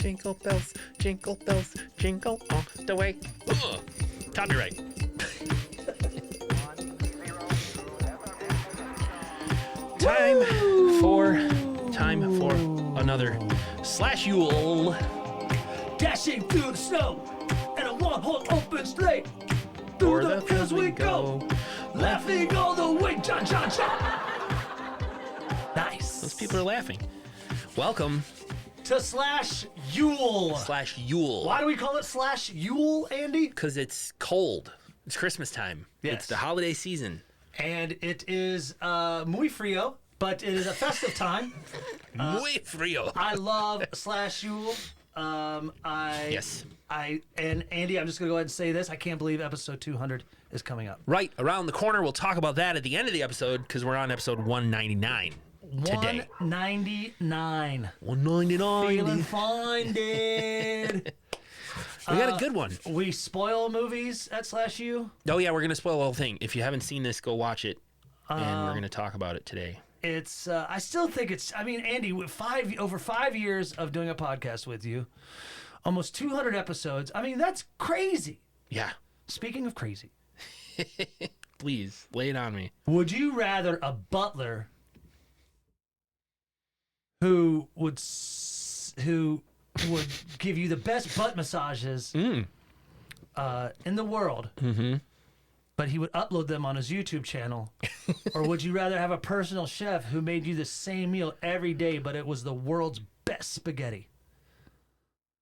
jingle bells, jingle all the way. Ugh. Copyright. Time for another SlashU. Dashing through the snow in a one-horse open sleigh. Through the hills we go, laughing all the way. Cha cha cha. Nice. Those people are laughing. Welcome to SlashU. SlashU. Why do we call it SlashU, Andy? Because it's cold. It's Christmas time. Yes. It's the holiday season. And it is muy frio, but it is a festive time. Muy frio. I love SlashU. Yes. And Andy, I'm just gonna go ahead and say this. I can't believe episode 200 is coming up. Right around the corner. We'll talk about that at the end of the episode because we're on episode 199 today. 199. 199. Feeling fine, dude. We got a good one. We spoil movies at SlashU. Oh yeah, we're gonna spoil the whole thing. If you haven't seen this, go watch it, and we're gonna talk about it today. It's. I still think it's. I mean, Andy, with over 5 years of doing a podcast with you, almost 200 episodes. I mean, that's crazy. Yeah. Speaking of crazy, Please lay it on me. would you rather a butler who would give you the best butt massages in the world, but he would upload them on his YouTube channel? Or would you rather have a personal chef who made you the same meal every day, but it was the world's best spaghetti?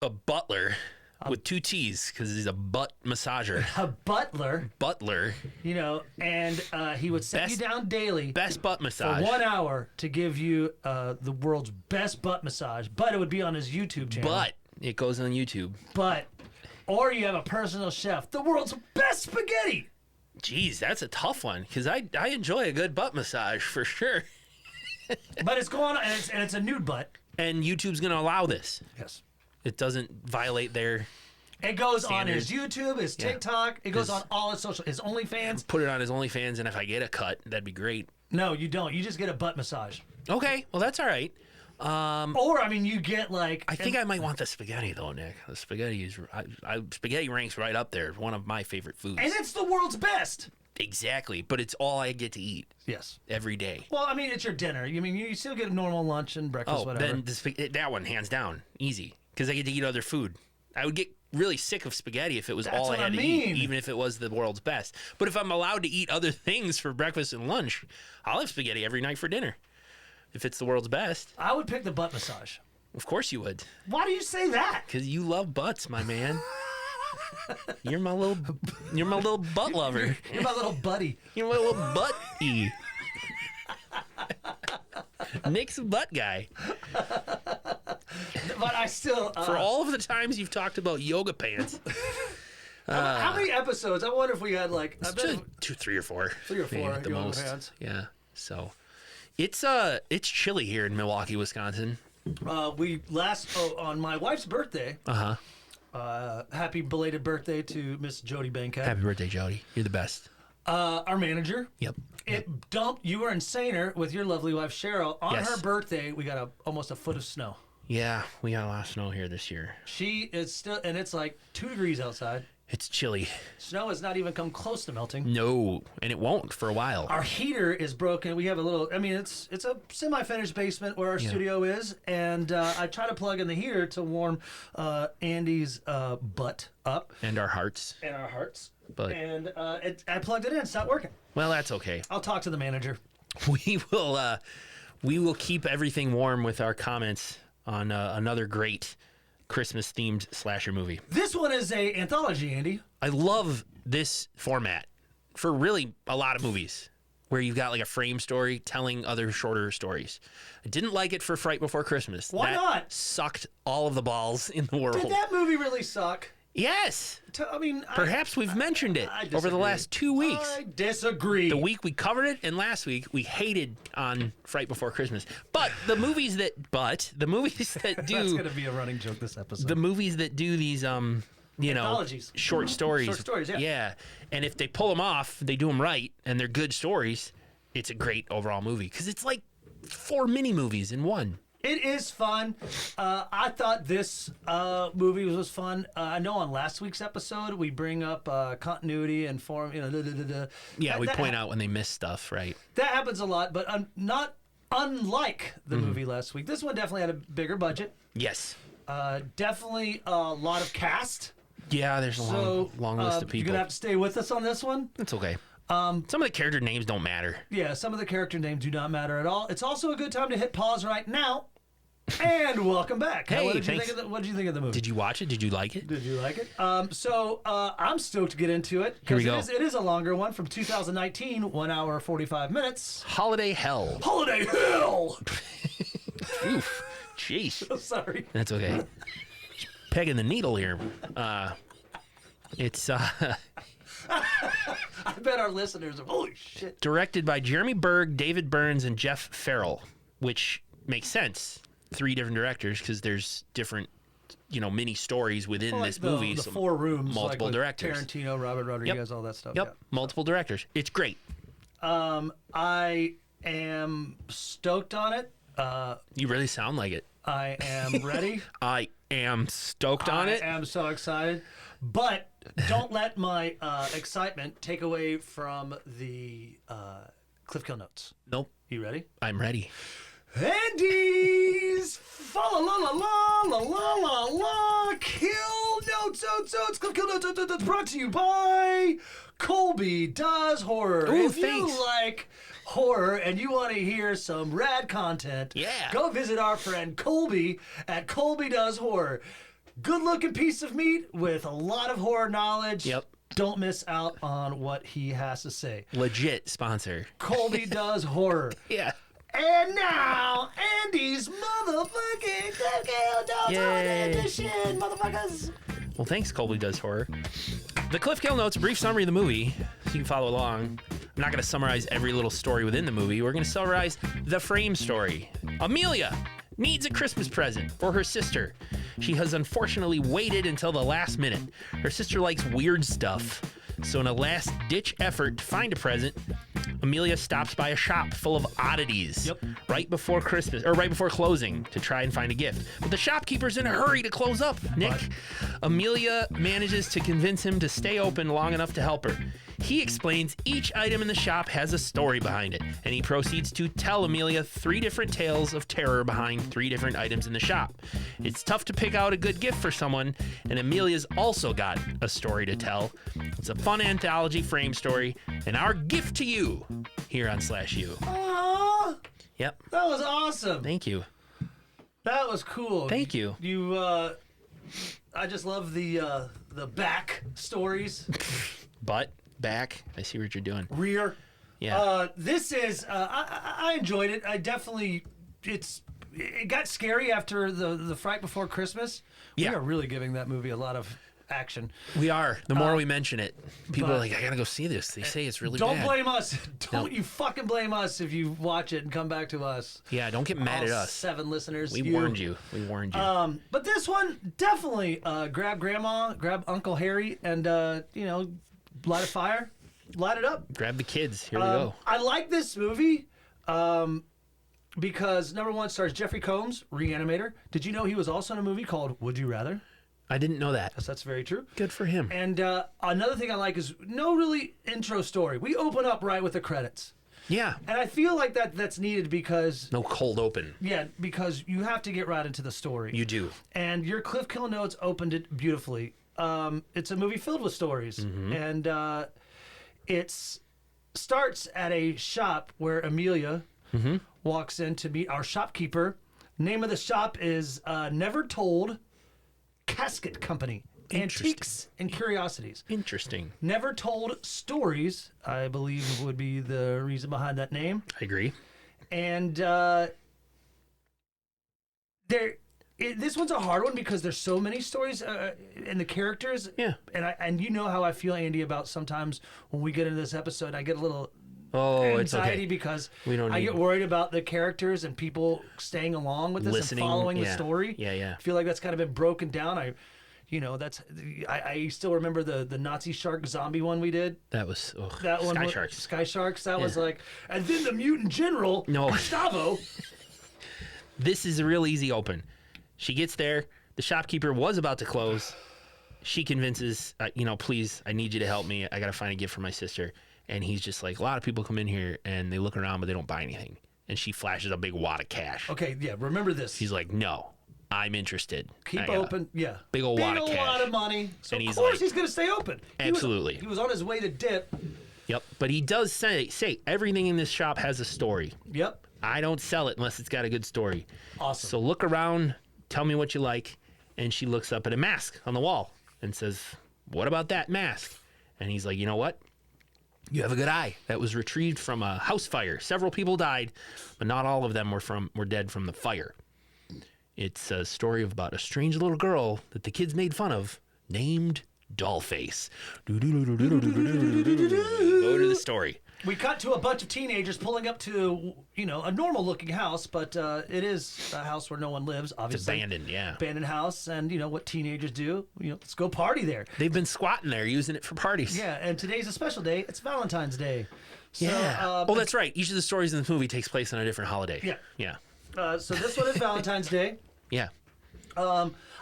A butler with two T's because he's a butt massager. A butler, Butler. you know, and he would set you down daily Best butt for massage. 1 hour to give you the world's best butt massage, but it would be on his YouTube channel. But it goes on YouTube. Or you have a personal chef, the world's best spaghetti. Jeez, that's a tough one because I enjoy a good butt massage for sure. But it's going on, and it's a nude butt. And YouTube's gonna allow this. Yes. It doesn't violate their. It goes standards. on his YouTube, his TikTok. It goes on all his his OnlyFans. Put it on his OnlyFans, and if I get a cut, that'd be great. No, you don't. You just get a butt massage. Okay, well that's all right. Or I mean, you get like. I think I might want the spaghetti though, Nick. The spaghetti is spaghetti ranks right up there. One of my favorite foods. And it's the world's best. Exactly, but it's all I get to eat. Yes. Every day. Well, I mean, it's your dinner. I mean, you still get normal lunch and breakfast, whatever. Then that one hands down easy because I get to eat other food. I would get really sick of spaghetti if it was all I had to eat, even if it was the world's best. But if I'm allowed to eat other things for breakfast and lunch, I'll have spaghetti every night for dinner. If it's the world's best. I would pick the butt massage. Of course you would. Why do you say that? Because you love butts, my man. You're my little butt lover. You're my little buddy. You're my little butt-y. Nick's a butt guy. But I still... For all of the times you've talked about yoga pants. how many episodes? I wonder if we had like... Two, 3 or 4. 3 or 4 maybe at the yoga most. pants. Yeah. So it's chilly here in Milwaukee, Wisconsin. We on my wife's birthday... Uh-huh. Happy belated birthday to Miss Jody Bankhead. Happy birthday, Jody. You're the best. Our manager. Yep. It dumped. You were in Saner with your lovely wife Cheryl. On Yes. her birthday, we got almost a foot of snow. Yeah, we got a lot of snow here this year. She is still, and it's like 2 degrees outside. It's chilly. Snow has not even come close to melting. No, and it won't for a while. Our heater is broken. We have a little. I mean, it's a semi-finished basement where our studio is, and I try to plug in the heater to warm Andy's butt up And our hearts. and our hearts. But And I plugged it in. It's not working. well, that's okay. I'll talk to the manager. We will keep everything warm with our comments on another great Christmas themed slasher movie. This one is a anthology, Andy. I love this format for really a lot of movies where you've got like a frame story telling other shorter stories. I didn't like it for Fright Before Christmas. Why not? Sucked all of the balls in the world. Did that movie really suck? Yes. I mean, Perhaps we've mentioned it I over the disagree. last 2 weeks. I disagree. The week we covered it, and last week we hated on Fright Before Christmas. But the movies that That's do going to be a running joke this episode. the movies that do these Anthologies. short stories. Short stories, yeah. Yeah. And if they pull them off, they do them right, and they're good stories, it's a great overall movie because it's like 4 mini movies in one. It is fun. I thought this movie was fun. I know on last week's episode we bring up continuity and form. Yeah, we point out when they miss stuff, right? That happens a lot, but not unlike the movie last week. This one definitely had a bigger budget. Yes. Definitely a lot of cast. Yeah, there's a long list of people. You're gonna have to stay with us on this one. It's okay. Some of the character names don't matter. Yeah, some of the character names do not matter at all. It's also a good time to hit pause right now. And welcome back. Hey, what did thanks. What did you think of the movie? Did you watch it? Did you like it? Did you like it? I'm stoked to get into it. Here we go. It is a longer one from 2019, 1 hour 45 minutes. Holiday Hell. Holiday Hell. Oof. Jeez. Sorry. That's okay. Pegging the needle here. It's I bet our listeners are, holy shit. Directed by Jeremy Berg, David Burns, and Jeff Farrell, which makes sense. 3 different directors because there's different, mini stories within this movie. The so 4 rooms. multiple like directors. Tarantino, Robert Rodriguez, all that stuff. Yep. Multiple directors. It's great. I am stoked on it. You really sound like it. I am ready. I am stoked on it. I am so excited. But don't let my excitement take away from the Cliff Kill notes. Nope. You ready? I'm ready. Andy's fa la la la la la la la Kill Notes, Cliff Kill Notes, brought to you by Colby Does Horror. Ooh, if thanks. you like horror and you want to hear some rad content, go visit our friend Colby at Colby Does Horror. Good looking piece of meat with a lot of horror knowledge. Yep. Don't miss out on what he has to say. Legit sponsor. Colby Does Horror. Yeah. And now, Andy's motherfucking Cliff Kill Notes edition, motherfuckers. Well, thanks, Colby Does Horror. The Cliff Kill Notes, a brief summary of the movie, so you can follow along. I'm not going to summarize every little story within the movie. We're going to summarize the frame story. Amelia needs a Christmas present for her sister. She has unfortunately waited until the last minute. Her sister likes weird stuff. So in a last-ditch effort to find a present, Amelia stops by a shop full of oddities right before Christmas, or right before closing, to try and find a gift. But the shopkeeper's in a hurry to close up, Nick. Amelia manages to convince him to stay open long enough to help her. He explains each item in the shop has a story behind it, and he proceeds to tell Amelia 3 different tales of terror behind 3 different items in the shop. It's tough to pick out a good gift for someone, and Amelia's also got a story to tell. It's a fun anthology frame story, and our gift to you here on SlashU. Aww, Yep. that was awesome. Thank you. That was cool. Thank you. I just love the back stories. Butt, back. I see what you're doing. Rear. Yeah. This is I enjoyed it. I definitely it got scary after the Fright Before Christmas. Yeah. We are really giving that movie a lot of action. We are. The more we mention it, people are like, I gotta go see this. They say it's really bad. Don't blame us. Don't you fucking blame us if you watch it and come back to us. Yeah, don't get mad at us. 7 listeners. We warned you. We warned you. But this one, definitely grab grandma, grab Uncle Harry, and, light a fire, light it up. Grab the kids. Here we go. I like this movie because, number one, stars Jeffrey Combs, Reanimator. Did you know he was also in a movie called Would You Rather? I didn't know that. Yes, that's very true. Good for him. And another thing I like is no really intro story. We open up right with the credits. Yeah. And I feel like that's needed because... No cold open. Yeah, because you have to get right into the story. You do. And your Cliff Kill Notes opened it beautifully. It's a movie filled with stories. Mm-hmm. And it starts at a shop where Amelia walks in to meet our shopkeeper. Name of the shop is Never Told Casket Company. Antiques and Curiosities. Interesting. Never Told Stories, I believe, would be the reason behind that name. I agree. And this one's a hard one because there's so many stories and the characters. Yeah. And you know how I feel, Andy, about sometimes when we get into this episode, I get a little anxiety it's okay. Because I get worried about the characters and people staying along with this listening, and following the story. Yeah. I feel like that's kind of been broken down. I still remember the Nazi shark zombie one we did. That was That one, Sky Sharks. That was like, and then the mutant general, Gustavo. This is a real easy open. She gets there. The shopkeeper was about to close. She convinces, please, I need you to help me. I got to find a gift for my sister. And he's just like, a lot of people come in here and they look around, but they don't buy anything. And she flashes a big wad of cash. Okay, yeah, remember this. He's like, no, I'm interested. Keep open, yeah. Big old wad of cash. Wad of money. So and of course he's going to stay open. Absolutely. He was on his way to dip. Yep, but he does say everything in this shop has a story. Yep. I don't sell it unless it's got a good story. Awesome. So look around, tell me what you like. And she looks up at a mask on the wall and says, what about that mask? And he's like, you know what? You have a good eye. That was retrieved from a house fire. Several people died, but not all of them were dead from the fire. It's a story about a strange little girl that the kids made fun of, named Dollface. Go to the story. We cut to a bunch of teenagers pulling up to, a normal-looking house, but it is a house where no one lives, obviously. It's abandoned, yeah. Abandoned house, and what teenagers do, let's go party there. They've been squatting there, using it for parties. Yeah, and today's a special day. It's Valentine's Day. So, yeah. That's right. Each of the stories in the movie takes place on a different holiday. Yeah. Yeah. So this one is Valentine's Day. Yeah.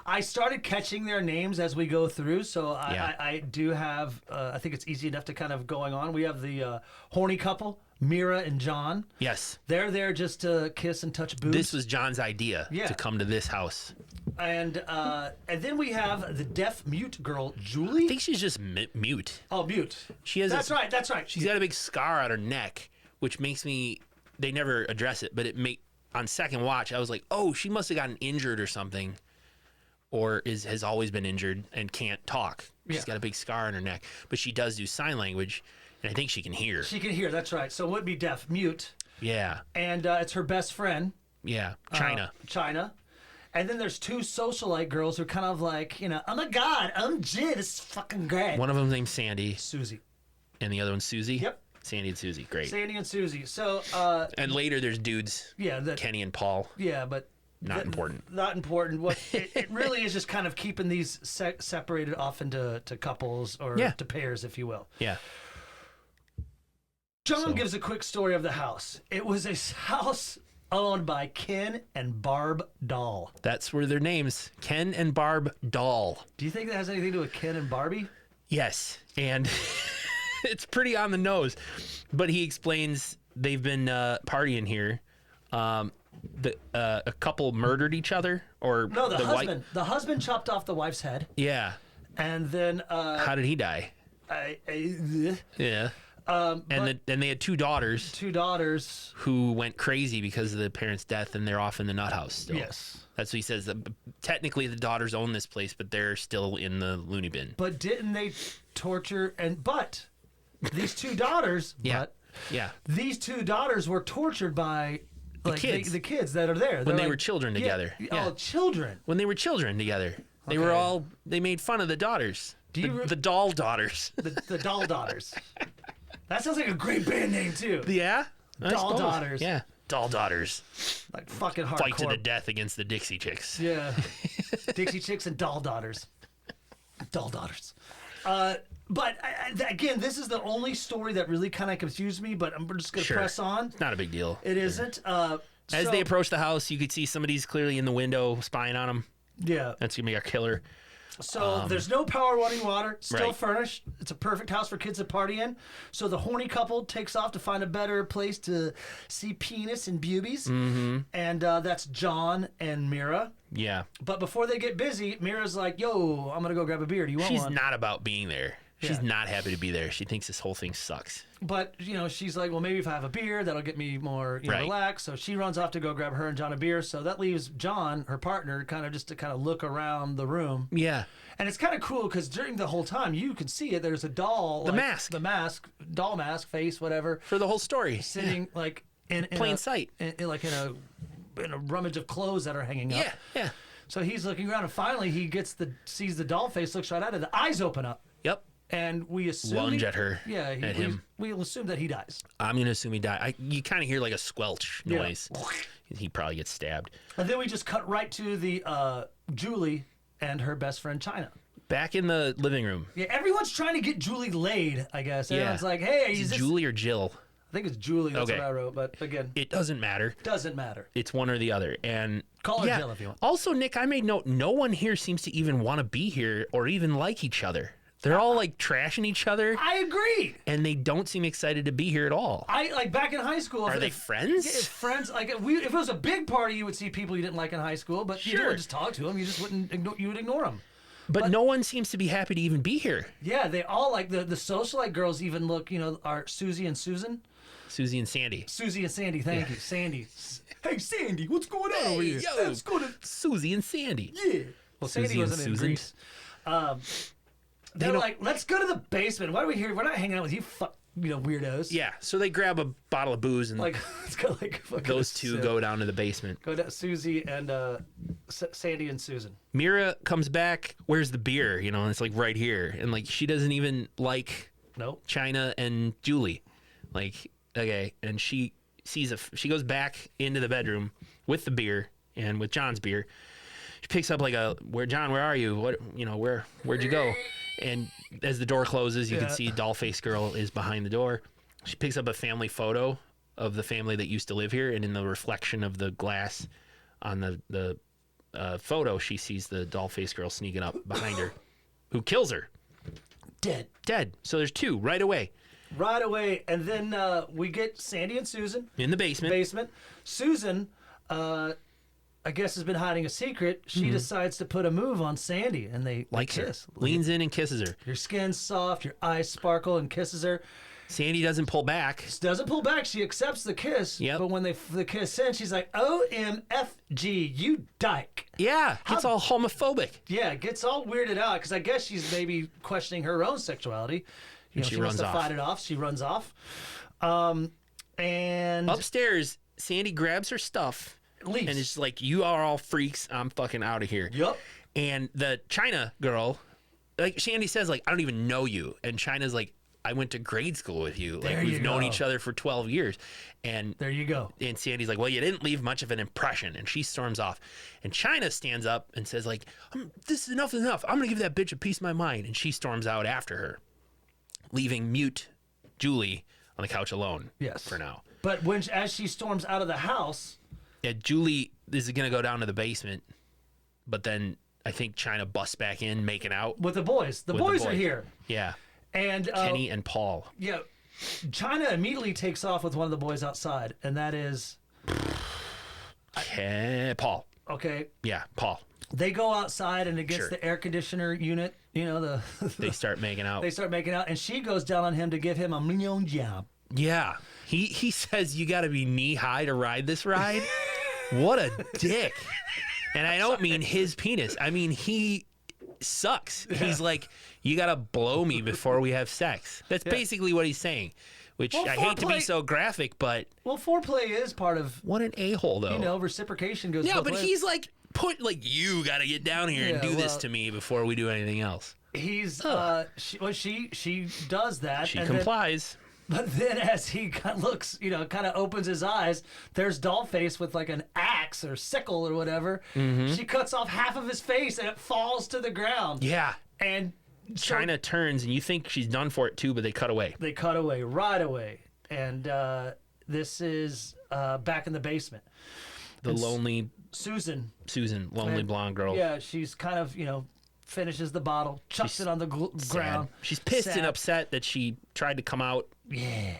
I started catching their names as we go through, so I do have, I think it's easy enough to kind of going on. We have the horny couple, Mira and John. Yes. They're there just to kiss and touch boobs. This was John's idea to come to this house. And then we have the deaf mute girl, Julie. I think she's just mute. Oh, mute. She has. That's right. She's got a big scar on her neck, which makes me. They never address it, but on second watch, I was like, oh, she must have gotten injured or something. Or has always been injured and can't talk. She's got a big scar on her neck. But she does do sign language, and I think she can hear. She can hear, that's right. So it would be deaf, mute. Yeah. And it's her best friend. Yeah, China. And then there's two socialite girls who are kind of like, oh my God, I'm Jin, this is fucking great. One of them's named Sandy. Susie. And the other one's Susie? Yep. Sandy and Susie, great. Sandy and Susie. So. And later there's dudes. Yeah. Kenny and Paul. Yeah, but. Not important. Not important. What it really is just kind of keeping these separated off into couples or to pairs, if you will. Yeah. John gives a quick story of the house. It was a house owned by Ken and Barb Doll. That's where their names, Ken and Barb Doll. Do you think that has anything to do with Ken and Barbie? Yes, and it's pretty on the nose. But he explains they've been partying here. A couple murdered each other, or no, the husband. The husband chopped off the wife's head. Yeah. And then how did he die? Yeah. And they had two daughters. Two daughters who went crazy because of the parents' death, and they're off in the nut house still. Yes. That's what he says. Technically, the daughters own this place, but they're still in the loony bin. But didn't they torture but these two daughters? Yeah. These two daughters were tortured by. The kids that are there. When they were children together. Yeah. Oh, children. When they were children together. They made fun of the daughters. The doll daughters. The doll daughters. That sounds like a great band name, too. Yeah? Doll daughters. Yeah. Doll daughters. Like fucking hardcore. Fight to the death against the Dixie Chicks. Yeah. Dixie Chicks and doll daughters. Doll daughters. But again, this is the only story that really kind of confused me, but I'm just going to press on. It's not a big deal. It isn't. As they approach the house, you could see somebody's clearly in the window spying on them. Yeah. That's going to be our killer. So there's no power, running water, still furnished. It's a perfect house for kids to party in. So the horny couple takes off to find a better place to see penis and boobies. Mm-hmm. And that's John and Mira. Yeah. But before they get busy, Mira's like, yo, I'm going to go grab a beer. Do you want one? She's not about being there. She's not happy to be there. She thinks this whole thing sucks. But, she's like, well, maybe if I have a beer, that'll get me more relaxed. So she runs off to go grab her and John a beer. So that leaves John, her partner, kind of look around the room. Yeah. And it's kind of cool because during the whole time, you can see it. There's a doll. The mask, doll mask, face, whatever. For the whole story. Sitting in plain sight. In a rummage of clothes that are hanging up. Yeah. So he's looking around and finally he sees the doll face, looks right at it. The eyes open up. Yep. And we assume lunge at her. Yeah, at him. We'll assume that he dies. I'm gonna assume he died. You kind of hear like a squelch noise. Yeah. He probably gets stabbed. And then we just cut right to the Julie and her best friend China. Back in the living room. Yeah, everyone's trying to get Julie laid. I guess everyone's like, "Hey, is Julie or Jill? think it's Julie. That's what I wrote. But again, it doesn't matter. Doesn't matter. It's one or the other. And call her Jill if you want. Also, Nick, I made note. No one here seems to even want to be here or even like each other. They're all like trashing each other. I agree. And they don't seem excited to be here at all. I like back in high school. Are they friends? Yeah, friends. Like if it was a big party, you would see people you didn't like in high school, but you didn't just talk to them. You just wouldn't. You would ignore them. But no one seems to be happy to even be here. Yeah, they all like the socialite girls. Even look, are Susie and Susan. Susie and Sandy. Susie and Sandy. Thank you, Sandy. Hey, Sandy, what's going on over here? Yo, let's go to Susie and Sandy. Yeah. Well, Sandy Susie wasn't in Greece. They're like, let's go to the basement. Why are we here? We're not hanging out with you, weirdos. Yeah. So they grab a bottle of booze and let's go those two go down to the basement. Go down, Susie and Sandy and Susan. Mira comes back. Where's the beer? And it's like right here. And like she doesn't even like China and Julie. Like okay, and she she goes back into the bedroom with the beer and with John's beer. She picks up like John, where are you? What where'd you go? And as the door closes, you can see Dollface Girl is behind the door. She picks up a family photo of the family that used to live here, and in the reflection of the glass on the photo, she sees the Dollface Girl sneaking up behind her, who kills her. Dead. So there's two right away. Right away, and then we get Sandy and Susan in the basement. Susan, I guess, has been hiding a secret. She decides to put a move on Sandy, and they kiss. Leans in and kisses her. Your skin's soft, your eyes sparkle, and kisses her. Sandy doesn't pull back. She accepts the kiss. Yep. But when the kiss ends, she's like, OMFG, you dyke. Yeah, gets all homophobic. Yeah, gets all weirded out, because I guess she's maybe questioning her own sexuality. She runs wants to off. fight it off. She runs off. And upstairs, Sandy grabs her stuff. Leaves. And it's like, you are all freaks. I'm fucking out of here. Yep. And the China girl, like Sandy says, like, I don't even know you. And China's like, I went to grade school with you. Like, we've known each other for 12 years. And there you go. And Sandy's like, well, you didn't leave much of an impression. And she storms off. And China stands up and says, like, this is enough. I'm going to give that bitch a piece of my mind. And she storms out after her, leaving mute Julie on the couch alone. Yes. For now. But as she storms out of the house... Yeah, Julie is going to go down to the basement, but then I think China busts back in, making out. With the boys. The boys are here. Yeah. And Kenny and Paul. Yeah. China immediately takes off with one of the boys outside, and that is... Paul. Okay. Yeah, Paul. They go outside, and against the air conditioner unit, they start making out. And she goes down on him to give him a mignon job. Yeah. He says you got to be knee high to ride this ride. What a dick. And I don't mean his penis. I mean, he sucks. Yeah. He's like, you got to blow me before we have sex. That's basically what he's saying, which I hate to be so graphic, but... Well, foreplay is part of... What an a-hole, though. Reciprocation goes... Yeah, but he's like, you got to get down here and do this to me before we do anything else. He's... She does that. She complies. But then as he looks, kind of opens his eyes, there's Dollface with like an axe or sickle or whatever. Mm-hmm. She cuts off half of his face and it falls to the ground. Yeah. And China turns and you think she's done for it too, but they cut away. They cut away right away. And this is back in the basement. Lonely... Susan, lonely blonde girl. Yeah, she's kind of, finishes the bottle, chucks it on the ground. She's pissed and upset that she tried to come out. Yeah.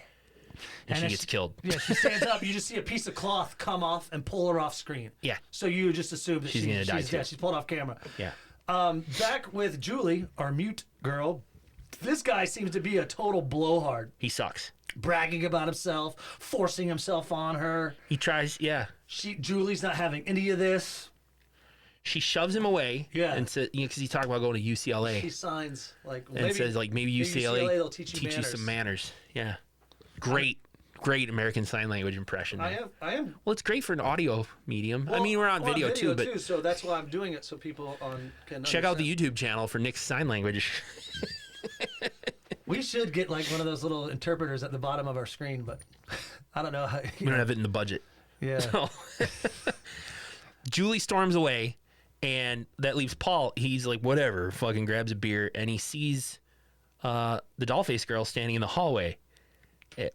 And she gets killed. Yeah, she stands up. You just see a piece of cloth come off and pull her off screen. Yeah. So you just assume that she's going to die too. She's pulled off camera. Yeah. Back with Julie, our mute girl. This guy seems to be a total blowhard. He sucks. Bragging about himself, forcing himself on her. He tries, yeah. Julie's not having any of this. She shoves him away. Yeah. And says, because he talked about going to UCLA. She signs says maybe UCLA will teach you some manners. Yeah. Great American Sign Language impression. I am. Well, it's great for an audio medium. Well, I mean, we're on video too, but so that's why I'm doing it so people can check out the YouTube channel for Nick's Sign Language. We should get like one of those little interpreters at the bottom of our screen, but I don't know how. We don't have it in the budget. Yeah. So, Julie storms away. And that leaves Paul. He's like, whatever, fucking grabs a beer. And he sees the Dollface girl standing in the hallway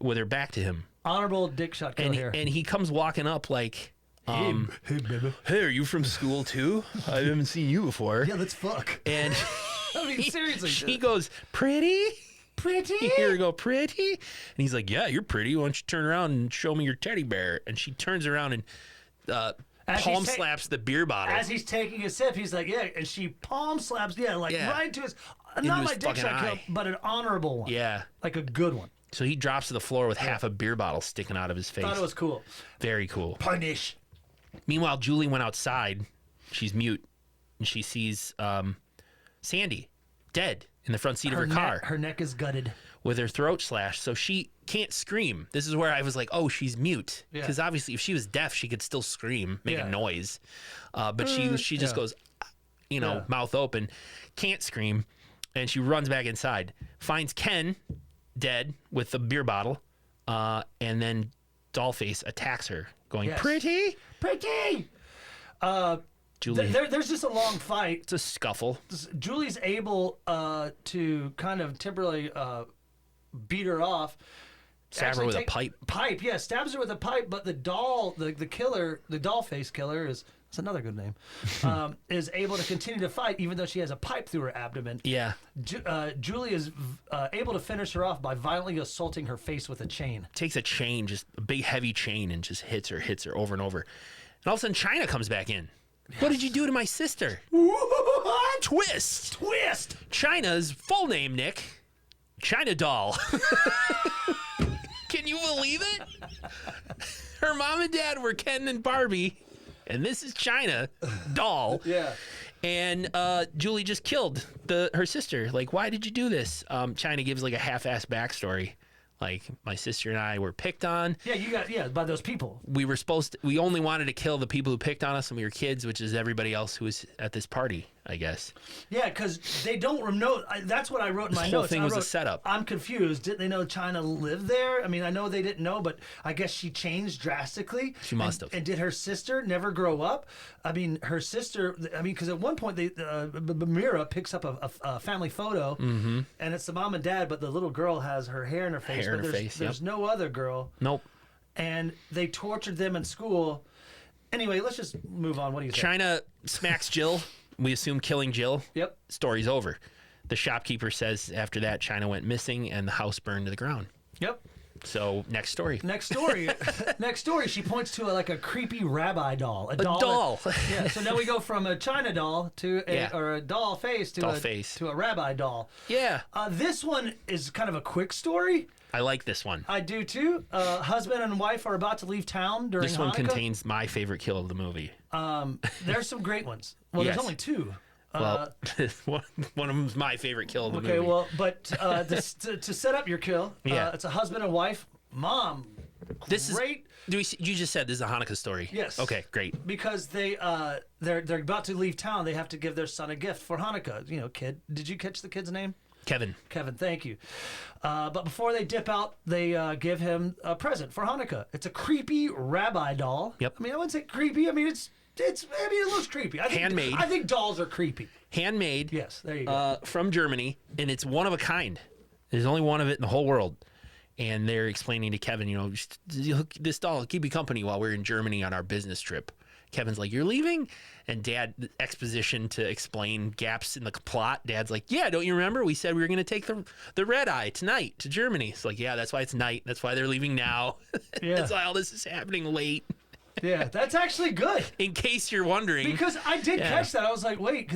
with her back to him. Honorable dick shot kill here. And he comes walking up like, hey, baby. hey, are you from school too? I haven't seen you before. Yeah, let's fuck. And I mean, seriously. She goes, pretty? Pretty? You hear her go, pretty? And he's like, yeah, you're pretty. Why don't you turn around and show me your teddy bear? And she turns around and palm slaps the beer bottle. As he's taking a sip, he's like, yeah. And she palm slaps, right into his, not my dick shot kill, but an honorable one. Yeah. Like a good one. So he drops to the floor with half a beer bottle sticking out of his face. Thought it was cool. Very cool. Punish. Meanwhile, Julie went outside. She's mute. And she sees Sandy dead in the front seat of her car. Her neck is gutted. With her throat slashed. So she can't scream. This is where I was like, oh, she's mute. Because obviously if she was deaf, she could still scream, make a noise. But she just goes, mouth open, can't scream. And she runs back inside. Finds Ken dead with the beer bottle. And then Dollface attacks her, going, pretty? Pretty! Julie. There's just a long fight. It's a scuffle. Julie's able to kind of temporarily beat her off. Stab her with a pipe. Stabs her with a pipe, but the doll, the killer, the doll face killer it's another good name, is able to continue to fight even though she has a pipe through her abdomen. Yeah. All is able to finish her off by violently assaulting her face with a chain. Takes a chain, just a big heavy chain, and just hits her over and over. And all of a sudden, China comes back in. Yes. What did you do to my sister? What? Twist. China's full name, Nick. China Doll. Can you believe it? Her mom and dad were Ken and Barbie, and this is China Doll. Yeah. And Julie just killed her sister. Like, why did you do this? China gives like a half-assed backstory. Like, my sister and I were picked on. Yeah, by those people. We only wanted to kill the people who picked on us when we were kids, which is everybody else who was at this party, I guess. Yeah, because they don't know. That's what I wrote in my notes. The whole thing was a setup. I'm confused. Didn't they know China lived there? I mean, I know they didn't know, but I guess she changed drastically. She must have. And did her sister never grow up? I mean, her sister, because at one point, Mira picks up a family photo, and it's the mom and dad, but the little girl has her hair in her face. There's no other girl. Nope. And they tortured them in school. Anyway, let's just move on. What do you think? China smacks Jill. We assume killing Jill. Yep. Story's over. The shopkeeper says after that, China went missing and the house burned to the ground. Yep. So next story. Next story. She points to a creepy rabbi doll. A doll. Yeah. So now we go from a China doll to a doll face to a rabbi doll. Yeah. This one is kind of a quick story. I like this one. I do too. Husband and wife are about to leave town during Hanukkah. This one contains my favorite kill of the movie. There's some great ones. Well, there's only two. Well, one of them's my favorite kill of the movie. Okay, well, but to set up your kill, it's a husband and wife. Mom, great. You just said this is a Hanukkah story. Yes. Okay, great. Because they're about to leave town. They have to give their son a gift for Hanukkah. Kid. Did you catch the kid's name? Kevin, thank you. But before they dip out, they give him a present for Hanukkah. It's a creepy rabbi doll. Yep. I mean, I wouldn't say creepy. I mean, it looks creepy. Handmade. I think dolls are creepy. Handmade. Yes, there you go. From Germany, and it's one of a kind. There's only one of it in the whole world. And they're explaining to Kevin, this doll will keep you company while we're in Germany on our business trip. Kevin's like, you're leaving? And Dad, exposition to explain gaps in the plot. Dad's like, yeah, don't you remember? We said we were going to take the red eye tonight to Germany. It's like, yeah, that's why it's night. That's why they're leaving now. Yeah. That's why all this is happening late. Yeah, that's actually good. In case you're wondering. Because I did catch that. I was like, wait,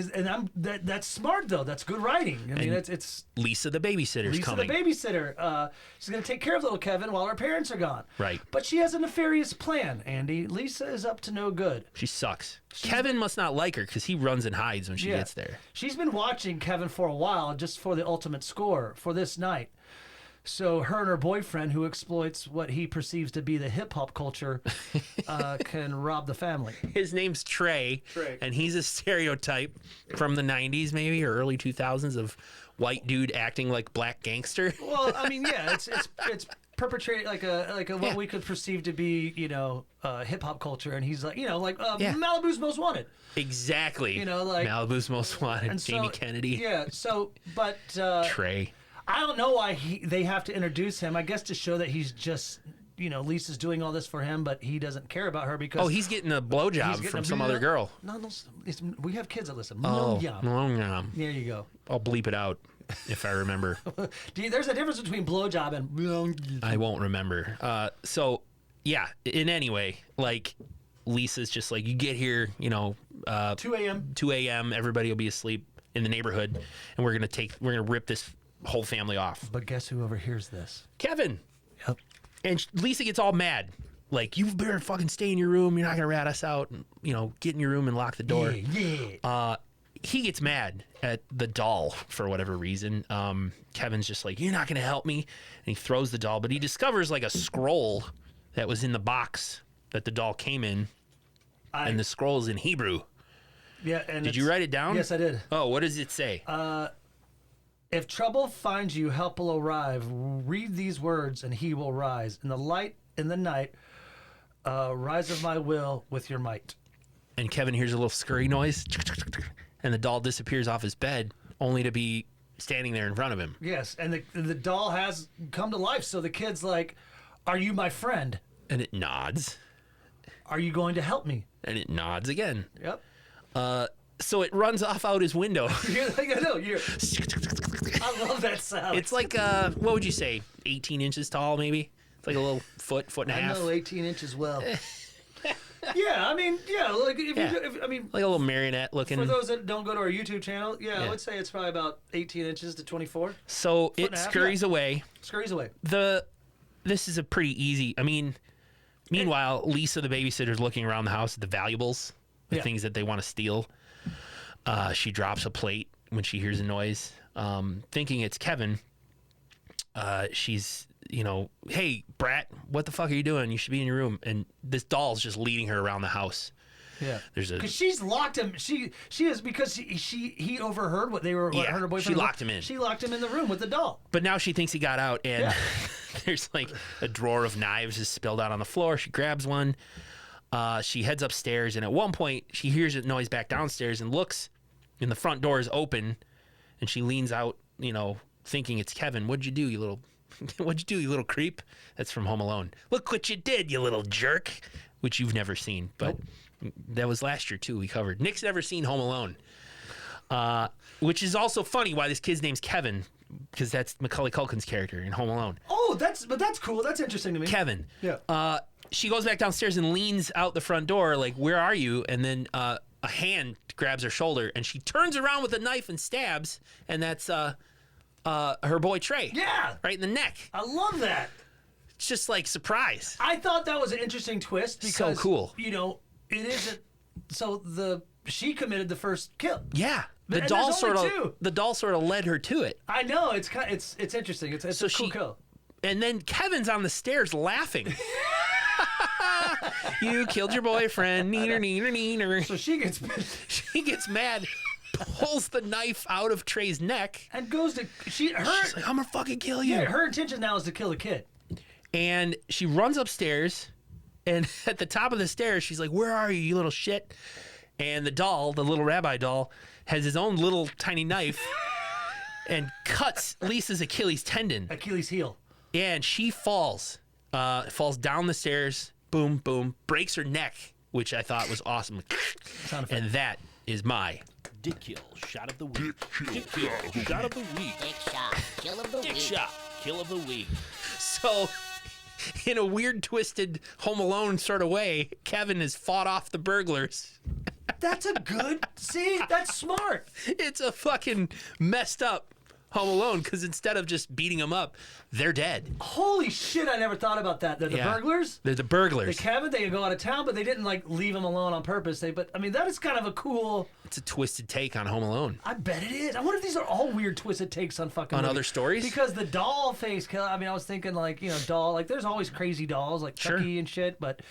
that's smart, though. That's good writing. I mean, it's Lisa the babysitter's coming. Lisa the babysitter. She's going to take care of little Kevin while her parents are gone. Right. But she has a nefarious plan, Andy. Lisa is up to no good. She sucks. Kevin must not like her because he runs and hides when she gets there. She's been watching Kevin for a while just for the ultimate score for this night. So her and her boyfriend, who exploits what he perceives to be the hip-hop culture, can rob the family. His name's Trey, and he's a stereotype from the 90s maybe or early 2000s of white dude acting like black gangster. Well, I mean, yeah, it's perpetrated like a what we could perceive to be, hip-hop culture, and he's like, Malibu's Most Wanted. Exactly. Like Malibu's Most Wanted, and Jamie Kennedy. Yeah, Trey. I don't know why they have to introduce him. I guess to show that he's just Lisa's doing all this for him, but he doesn't care about her because he's getting a blowjob from some other girl. No, we have kids that listen. Oh, There you go. I'll bleep it out if I remember. There's a difference between blowjob and. I won't remember. So, yeah. In any way, like Lisa's just like, you get here, 2 a.m. 2 a.m. Everybody will be asleep in the neighborhood, and we're gonna rip this whole family off. But guess who overhears this? Kevin. Yep. And Lisa gets all mad. Like, you better fucking stay in your room. You're not going to rat us out. And, get in your room and lock the door. Yeah. He gets mad at the doll for whatever reason. Kevin's just like, you're not going to help me. And he throws the doll. But he discovers, like, a scroll that was in the box that the doll came in. And the scroll is in Hebrew. Yeah. And did you write it down? Yes, I did. Oh, what does it say? If trouble finds you, help will arrive. Read these words, and he will rise. In the light, in the night, rise of my will with your might. And Kevin hears a little scurry noise, and the doll disappears off his bed, only to be standing there in front of him. Yes, and the doll has come to life, so the kid's like, are you my friend? And it nods. Are you going to help me? And it nods again. Yep. So it runs off out his window. You're like, I know, I love that sound. It's like, what would you say, 18 inches tall, maybe? It's like a little foot and a half. I know 18 inches well. Yeah, I mean, like like a little marionette looking. For those that don't go to our YouTube channel, I would say it's probably about 18 inches to 24. So it scurries away. Scurries away. This is a pretty easy. I mean, meanwhile, Lisa, the babysitter's looking around the house at the valuables, the things that they want to steal. She drops a plate when she hears a noise, thinking it's Kevin. She's, hey, brat, what the fuck are you doing? You should be in your room. And this doll's just leading her around the house. Yeah, because she's locked him. She is because he overheard what they were. What her boyfriend. She locked him in. She locked him in the room with the doll. But now she thinks he got out, and there's like a drawer of knives is spilled out on the floor. She grabs one. She heads upstairs, and at one point she hears a noise back downstairs and looks, and the front door is open, and she leans out, thinking it's Kevin. What'd you do, you little creep? That's from Home Alone. Look what you did, you little jerk, which you've never seen, but that was last year too. We covered. Nick's never seen Home Alone, which is also funny why this kid's name's Kevin, because that's Macaulay Culkin's character in Home Alone. Oh, that's cool. That's interesting to me. Kevin. Yeah. She goes back downstairs and leans out the front door like, where are you? And then a hand grabs her shoulder, and she turns around with a knife and stabs, and that's her boy Trey. Yeah. Right in the neck. I love that. It's just like surprise. I thought that was an interesting twist because so cool. It isn't. So she committed the first kill. Yeah. The doll sort of led her to it. I know. It's interesting. It's a cool kill. And then Kevin's on the stairs laughing. You killed your boyfriend. Neener, neener, neener. So she gets mad, pulls the knife out of Trey's neck, and goes to she's like, I'm gonna fucking kill you. Yeah, her intention now is to kill the kid. And she runs upstairs, and at the top of the stairs, she's like, where are you, you little shit? And the doll, the little rabbi doll, has his own little tiny knife and cuts Lisa's Achilles tendon. Achilles heel. And she falls down the stairs, boom, boom, breaks her neck, which I thought was awesome. And that is my Dick Kill Shot of the Week. Dick Kill Shot of the Week. Dick Shot Kill of the Week. Dick Shot Kill of the Week. So, in a weird, twisted Home Alone sort of way, Kevin has fought off the burglars. That's a good... See, that's smart. It's a fucking messed up Home Alone, because instead of just beating them up, they're dead. Holy shit, I never thought about that. They're the burglars? They're the burglars. The Kevin, they go out of town, but they didn't, leave him alone on purpose. But that is kind of a cool... It's a twisted take on Home Alone. I bet it is. I wonder if these are all weird twisted takes on fucking... On other stories? Because the doll face kill, I was thinking, doll... there's always crazy dolls, like Chucky and shit, but...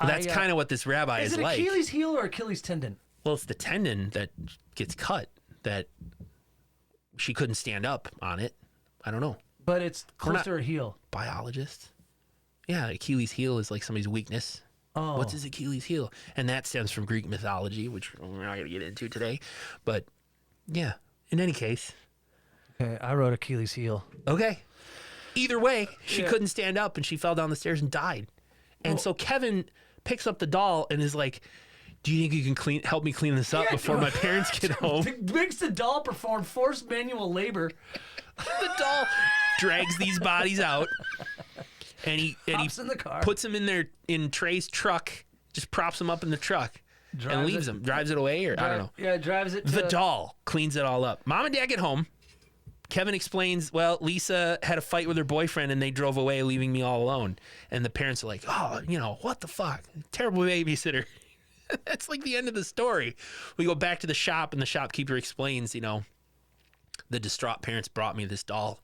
That's kind of what this rabbi is like. Is it Achilles heel or Achilles tendon? Well, it's the tendon that gets cut that she couldn't stand up on it. I don't know. But it's close to her heel. Biologist. Yeah, Achilles heel is like somebody's weakness. Oh. What's his Achilles heel? And that stems from Greek mythology, which we're not going to get into today. But, yeah, in any case. Okay, I wrote Achilles heel. Okay. Either way, she couldn't stand up and she fell down the stairs and died. And so Kevin picks up the doll and is like, do you think you can help me clean this up before my parents get home? Makes the doll perform forced manual labor. The doll drags these bodies out, and he in the car. Puts them in Trey's truck, just props them up in the truck, and leaves them. Drives it away, or I don't know. Yeah, drives it. The doll cleans it all up. Mom and Dad get home. Kevin explains, well, Lisa had a fight with her boyfriend and they drove away, leaving me all alone. And the parents are like, oh, what the fuck? Terrible babysitter. That's like the end of the story. We go back to the shop and the shopkeeper explains, the distraught parents brought me this doll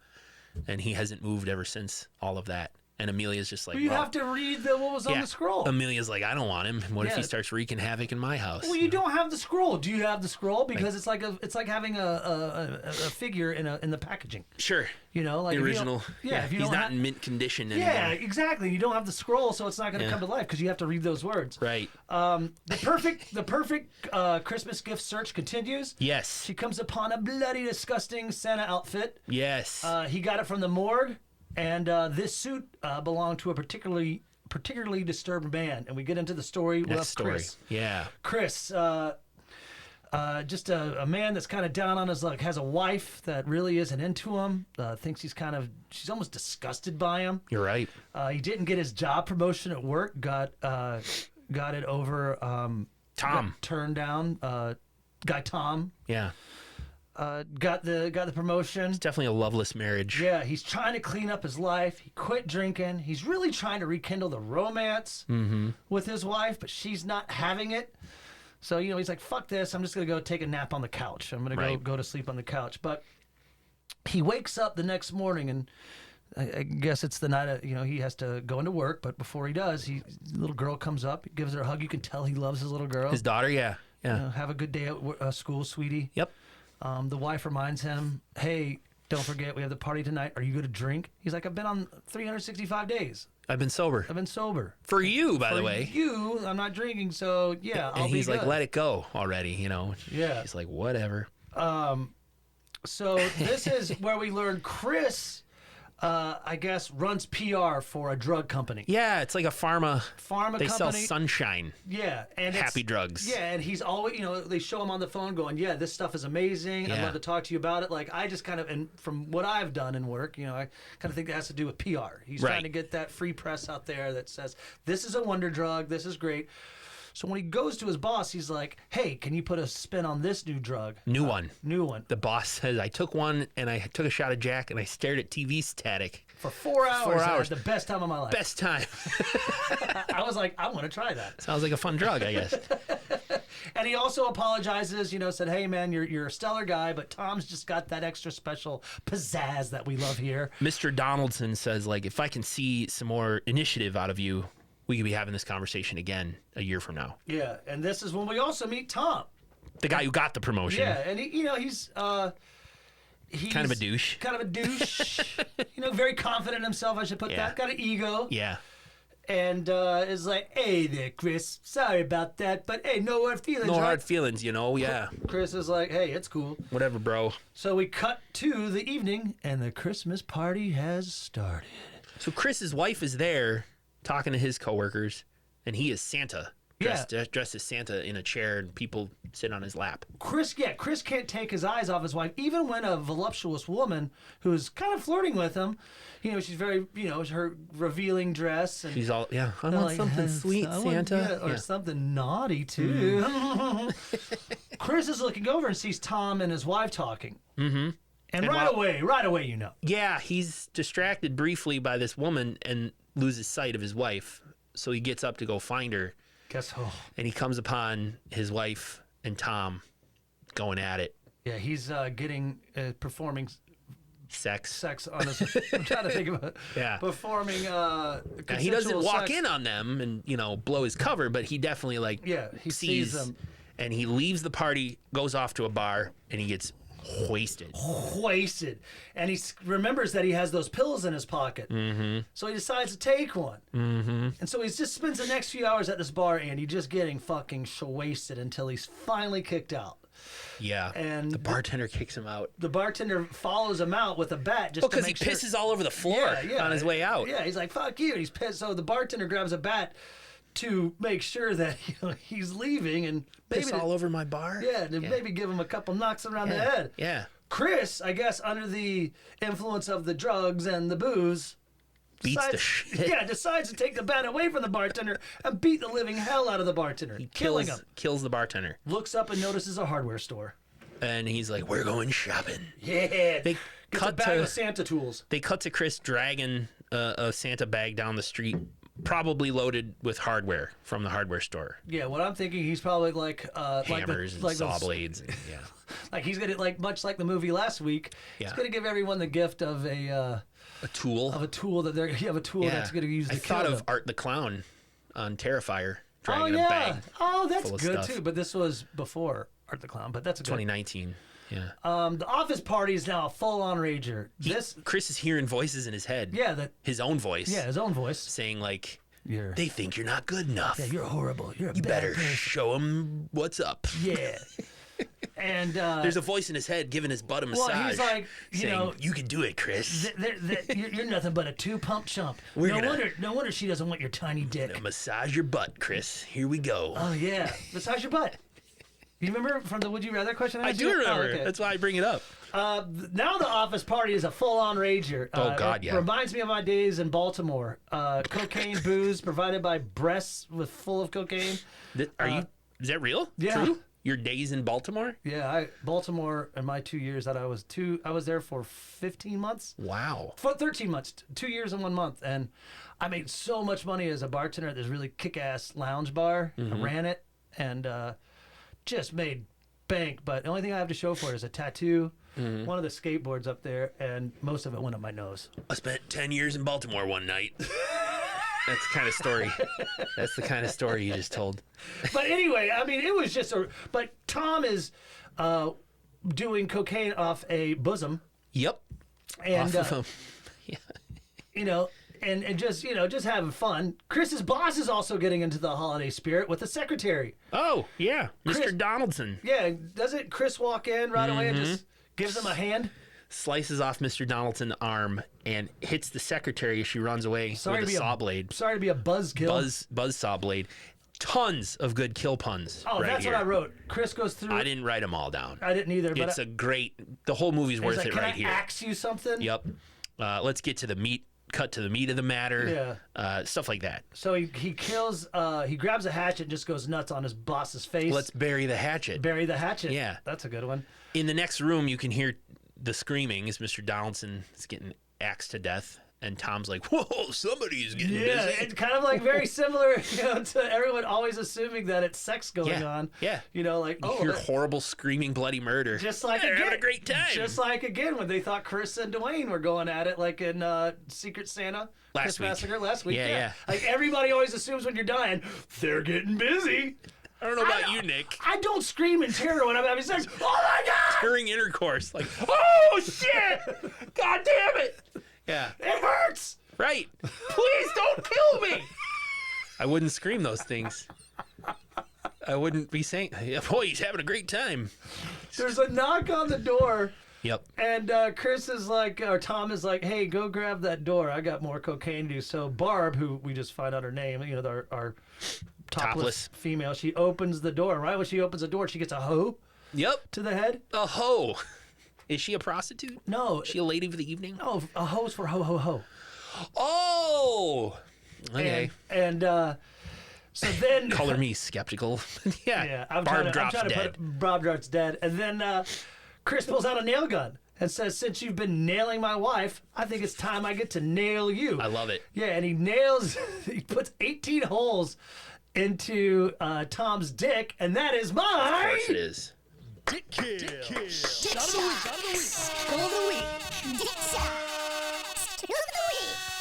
and he hasn't moved ever since all of that. And Amelia's just like, you have to read what was on the scroll. Amelia's like, I don't want him. What if he starts wreaking havoc in my house? Well, you don't have the scroll. Do you have the scroll? Because it's like having a figure in the packaging. Sure. Like the original. If you he's don't not in mint condition anymore. Yeah, exactly. You don't have the scroll, so it's not going to come to life because you have to read those words. Right. The perfect Christmas gift search continues. Yes. She comes upon a bloody, disgusting Santa outfit. Yes. He got it from the morgue. And this suit belonged to a particularly disturbed man. And we get into the story with Chris. Yeah. Chris, just a man that's kind of down on his luck, has a wife that really isn't into him, thinks she's almost disgusted by him. You're right. He didn't get his job promotion at work, got it over Tom. Got turned down. Guy Tom. Yeah. Got the promotion. It's definitely a loveless marriage. Yeah, he's trying to clean up his life. He quit drinking. He's really trying to rekindle the romance with his wife, but she's not having it. So, he's like, fuck this. I'm just going to go take a nap on the couch. I'm going to go to sleep on the couch. But he wakes up the next morning, and I guess it's the night, he has to go into work. But before he does, the little girl comes up, gives her a hug. You can tell he loves his little girl. His daughter, yeah. Have a good day at school, sweetie. Yep. The wife reminds him, hey, don't forget, we have the party tonight. Are you going to drink? He's like, I've been on 365 days. I've been sober. For you, by the way. For you, I'm not drinking, so yeah, I'll be good. And he's like, let it go already, Yeah. He's like, whatever. So this is where we learn Chris, I guess, runs PR for a drug company. Yeah, it's like a pharma company. They sell sunshine. Yeah, and happy drugs. Yeah, and he's always, they show him on the phone going, yeah, this stuff is amazing. I'd love to talk to you about it. Like, I just kind of, and from what I've done in work, I kind of think that has to do with PR. He's trying to get that free press out there that says, this is a wonder drug, this is great. So when he goes to his boss, he's like, hey, can you put a spin on this new drug? New one. The boss says, I took one and I took a shot of Jack and I stared at TV static. For 4 hours. 4 hours. I had the best time of my life. Best time. I was like, I want to try that. Sounds like a fun drug, I guess. And he also apologizes, said, hey, man, you're a stellar guy, but Tom's just got that extra special pizzazz that we love here. Mr. Donaldson says, like, if I can see some more initiative out of you, we could be having this conversation again a year from now. Yeah, and this is when we also meet Tom. The guy who got the promotion. Yeah, and he's kind of a douche. Very confident in himself, I should put that. Got an ego. Yeah. And is like, hey there, Chris. Sorry about that, but hey, no hard feelings. No hard feelings, yeah. Chris is like, hey, it's cool. Whatever, bro. So we cut to the evening, and the Christmas party has started. So Chris's wife is there talking to his coworkers, and he is Santa. Dressed as Santa in a chair, and people sit on his lap. Chris can't take his eyes off his wife, even when a voluptuous woman who's kind of flirting with him, she's very, her revealing dress. And she's all, I want something sweet, Santa. Or something naughty, too. Chris is looking over and sees Tom and his wife talking. Mm-hmm. And right away, Yeah, he's distracted briefly by this woman and loses sight of his wife. So he gets up to go find her. And he comes upon his wife and Tom going at it. Yeah, he's performing sex on his. I'm trying to think about it. Yeah, performing. He doesn't walk in on them and blow his cover, but he definitely he sees them, and he leaves the party, goes off to a bar, and he gets wasted, and he remembers that he has those pills in his pocket. Mm-hmm. So he decides to take one. Mm-hmm. And so he just spends the next few hours at this bar, and he's just getting fucking wasted until he's finally kicked out. Yeah. And the bartender kicks him out. The bartender follows him out with a bat just to because make he sure. pisses all over the floor on his way out. Yeah, he's like, fuck you. And he's pissed. So the bartender grabs a bat to make sure that he's leaving and Piss all over my bar? Yeah, to maybe give him a couple knocks around the head. Yeah. Chris, I guess, under the influence of the drugs and the booze, Beats the shit. Yeah, decides to take the bat away from the bartender and beat the living hell out of the bartender, killing him. Kills the bartender. Looks up and notices a hardware store. And he's like, we're going shopping. Yeah. They Gets a bag of Santa tools. They cut to Chris dragging a Santa bag down the street, probably loaded with hardware from the hardware store. Yeah, what I'm thinking, he's probably like hammers and saw blades. And, yeah. Like he's gonna much like the movie last week. Yeah. He's gonna give everyone the gift of a tool. that they're that's gonna use. I thought of Art the Clown on Terrifier dragging a bag. Oh, that's full of good stuff. too. But this was before Art the Clown. But that's a good. 2019. Yeah. The office party is now a full-on rager. Chris is hearing voices in his head. Yeah, his own voice. Yeah, his own voice saying like, they think you're not good enough. Yeah, you're horrible. You're a you bad better person. show him what's up. Yeah. And there's a voice in his head giving his butt a massage. Well, he's like, saying, you can do it, Chris. You're nothing but a two-pump chump. No wonder she doesn't want your tiny dick. Massage your butt, Chris. Here we go. Oh yeah, massage your butt. You remember from the Would You Rather question? I do remember. Oh, okay. That's why I bring it up. Now the office party is a full-on rager. Oh God, it yeah. Reminds me of my days in Baltimore. Cocaine, booze provided by breasts full of cocaine. Is that real? Yeah. True? Your days in Baltimore? Yeah, Baltimore in my 2 years that I was there for 15 months. Wow. For 13 months, 2 years and 1 month, and I made so much money as a bartender at this really kick-ass lounge bar. I ran it and just made bank. But the only thing I have to show for it is a tattoo, one of the skateboards up there, and most of it went up my nose. I spent 10 years in Baltimore one night. That's the kind of story. That's the kind of story you just told. But anyway, I mean, it was just But Tom is doing cocaine off a bosom. Yep. And off of him. Yeah. And just having fun. Chris's boss is also getting into the holiday spirit with the secretary. Oh yeah, Mr. Donaldson. Yeah, doesn't Chris walk in right away and just gives him a hand? Slices off Mr. Donaldson's arm and hits the secretary as she runs away with a saw blade. Sorry to be a buzzkill. Buzz saw blade. Tons of good kill puns. Oh, right that's here. what I wrote. Chris goes through. I didn't write them all down. I didn't either. But It's the whole movie's worth like, it Can right I here. axe you something? Yep. Let's get to the meat. Cut to the meat of the matter. Yeah. Stuff like that. So he kills. He grabs a hatchet and just goes nuts on his boss's face. Let's bury the hatchet. Bury the hatchet. Yeah. That's a good one. In the next room, you can hear the screaming as Mr. Donaldson is getting axed to death. And Tom's like, whoa, somebody's getting busy. It's kind of like very similar to everyone always assuming that it's sex going on. Yeah. Like, you hear horrible screaming bloody murder. Just like they're again, having a great time. Just like again when they thought Chris and Dwayne were going at it, like in Secret Santa last week. Massacre last week. Yeah. Like everybody always assumes when you're dying, they're getting busy. I don't know about you, Nick. I don't scream in terror when I'm having sex. Oh my God! During intercourse, like, oh shit! God damn it! Yeah. It hurts! Right. Please don't kill me! I wouldn't scream those things. I wouldn't be saying, boy, he's having a great time. There's a knock on the door. Yep. And Chris is like, or Tom is like, hey, go grab that door. I got more cocaine to do. So Barb, who we just find out her name, our topless female, she opens the door. Right when she opens the door, she gets a hoe. Yep. To the head. A hoe. Is she a prostitute? No. Is she a lady for the evening? No, a hoe's for ho, ho, ho. Oh! Okay. And so then... Color me skeptical. Yeah. Barb drops dead. Barb drops dead. And then Chris pulls out a nail gun and says, since you've been nailing my wife, I think it's time I get to nail you. I love it. Yeah, and he puts 18 holes into Tom's dick, and that is mine. Of course it is. Dick kill. Shot of the week. Shot of the week. School of the week. Dick shot. Kill of the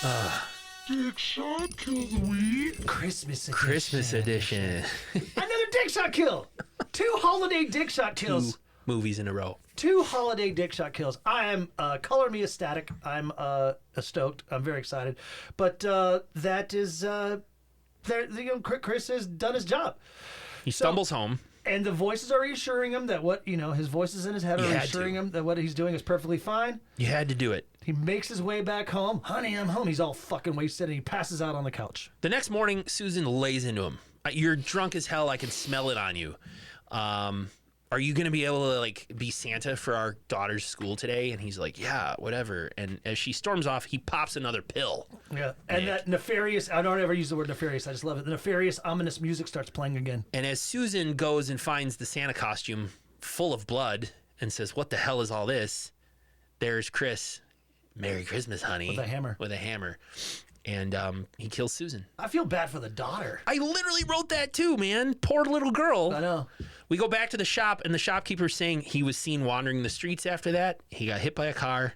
week. Dick shot kill of the week. Christmas edition. Another dick shot kill. 2 holiday dick shot kills. 2 movies in a row. 2 holiday dick shot kills. I am color me ecstatic. I'm stoked. I'm very excited. But that is Chris has done his job. He stumbles home. And the voices are reassuring him that his voices in his head are reassuring him that what he's doing is perfectly fine. You had to do it. He makes his way back home. Honey, I'm home. He's all fucking wasted, and he passes out on the couch. The next morning, Susan lays into him. You're drunk as hell. I can smell it on you. Are you going to be able to like be Santa for our daughter's school today? And he's like, yeah, whatever. And as she storms off, he pops another pill. Yeah. And that nefarious, I don't ever use the word nefarious. I just love it. The nefarious, ominous music starts playing again. And as Susan goes and finds the Santa costume full of blood and says, what the hell is all this? There's Chris. Merry Christmas, honey. With a hammer. With a hammer. And he kills Susan. I feel bad for the daughter. I literally wrote that too, man. Poor little girl. I know. We go back to the shop, and the shopkeeper's saying he was seen wandering the streets after that. He got hit by a car,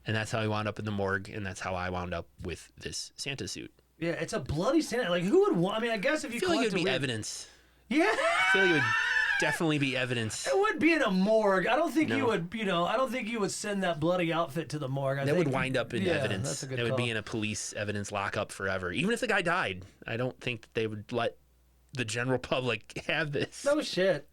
and that's how he wound up in the morgue, and that's how I wound up with this Santa suit. Yeah, it's a bloody Santa. Like, who would want... I mean, I guess if you I feel like it would be evidence. Yeah. I feel like it would definitely be evidence. It would be in a morgue. I don't think you would, I don't think you would send that bloody outfit to the morgue. That would wind up in evidence. That's a good It would call. be in a police evidence lockup forever. Even if the guy died, I don't think that they would let the general public have this. No shit.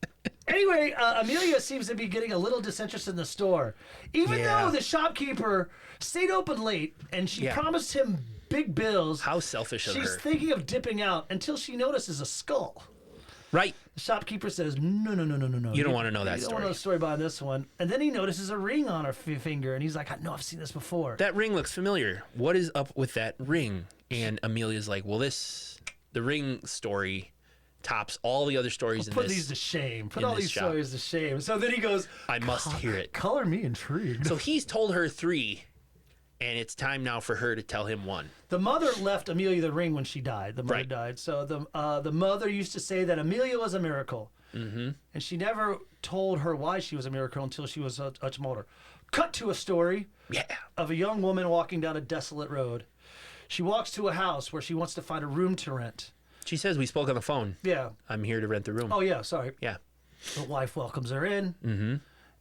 Anyway, Amelia seems to be getting a little disinterested in the store. Even though the shopkeeper stayed open late and she promised him big bills. How selfish of her. She's thinking of dipping out until she notices a skull. Right. The shopkeeper says, no. You don't want to know that You don't story. want to know the story behind this one. And then he notices a ring on her finger, and he's like, I know I've seen this before. That ring looks familiar. What is up with that ring? And Amelia's like, well, the ring story tops all the other stories in this. Put these to shame. Put in all this these shop. stories to shame. So then he goes, I must hear it. Color me intrigued. So he's told her 3, and it's time now for her to tell him 1. The mother left Amelia the ring when she died. The mother died. So the mother used to say that Amelia was a miracle. Mm-hmm. And she never told her why she was a miracle until she was much older. Cut to a story of a young woman walking down a desolate road. She walks to a house where she wants to find a room to rent. She says, we spoke on the phone. Yeah. I'm here to rent the room. Oh, yeah, sorry. Yeah. The wife welcomes her in. Mm-hmm.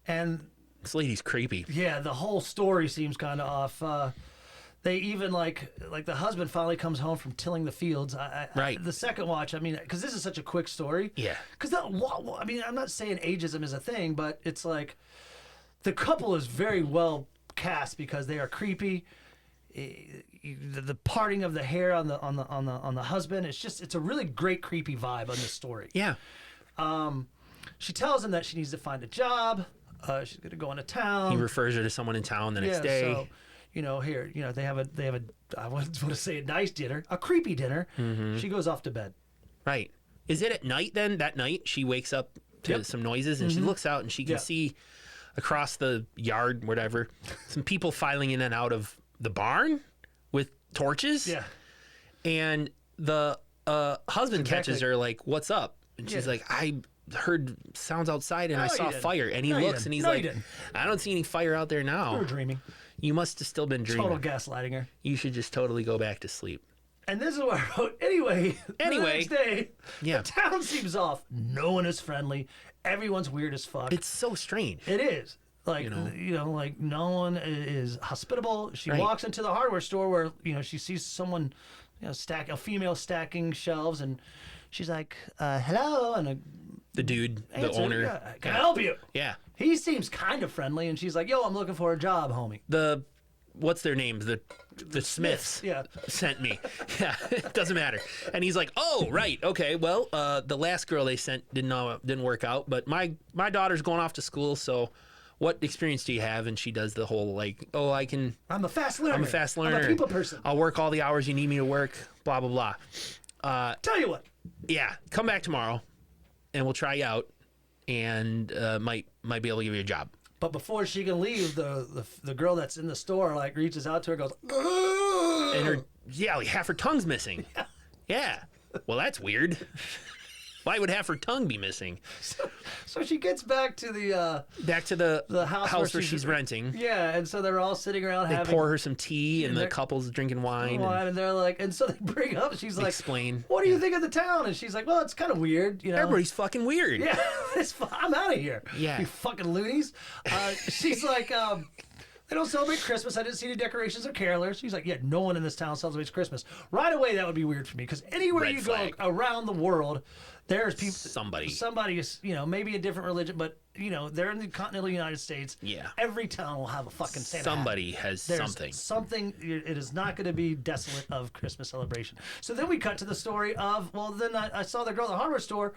And this lady's creepy. yeah, the whole story seems kind of off. They even like the husband finally comes home from tilling the fields. Right. The second watch, I mean, because this is such a quick story. Yeah. Because I mean, I'm not saying ageism is a thing, but it's like the couple is very well cast because they are creepy. The parting of the hair on the husband, it's a really great creepy vibe on this story. Yeah. She tells him that she needs to find a job. She's gonna go into town. He refers her to someone in town the next day. So, here, they have a I want to say a nice dinner, a creepy dinner. Mm-hmm. She goes off to bed. Right. Is it at night then? That night she wakes up to some noises and she looks out and she can see across the yard, whatever, some people filing in and out of the barn with torches. Yeah. And the husband catches her like, what's up? And she's like, I heard sounds outside and I saw fire. And he looks and he's like, I don't see any fire out there now. You were dreaming. You must have still been dreaming. Total gaslighting her. You should just totally go back to sleep. And this is what I wrote. Anyway, the next day, the town seems off. No one is friendly. Everyone's weird as fuck. It's so strange. It is. Like, like no one is hospitable. She walks into the hardware store where, she sees someone, a female stacking shelves, and she's like, hello. And the dude, the owner. Can I help you? Yeah. He seems kind of friendly, and she's like, yo, I'm looking for a job, homie. What's their names? The Smiths sent me. Yeah, it doesn't matter. And he's like, oh, right, okay, well, the last girl they sent didn't work out, but my daughter's going off to school, so what experience do you have? And she does the whole like, I'm a fast learner. I'm a people person. I'll work all the hours you need me to work, blah, blah, blah. Tell you what. Yeah, come back tomorrow, and we'll try you out, and might be able to give you a job. But before she can leave, the girl that's in the store reaches out to her, goes, ugh! And her half her tongue's missing. Yeah. Well, that's weird. Why would half her tongue be missing? So she gets back to the house where she's renting. Yeah, and so they're all sitting around. They pour her some tea, and the couple's drinking wine. And they're like, and so they bring up. She's like, explain. What do you think of the town? And she's like, well, it's kind of weird. Everybody's fucking weird. Yeah, I'm out of here. Yeah, you fucking loonies. She's like, They don't celebrate Christmas. I didn't see any decorations or carolers. He's like, yeah, no one in this town celebrates Christmas. Right away, that would be weird for me because anywhere Red you flag. go around the world, there's people. Somebody is, maybe a different religion, but they're in the continental United States. Yeah. Every town will have a fucking Santa Somebody hat. has There's something. Something. It is not going to be desolate of Christmas celebration. So then we cut to the story of then I saw the girl at the hardware store.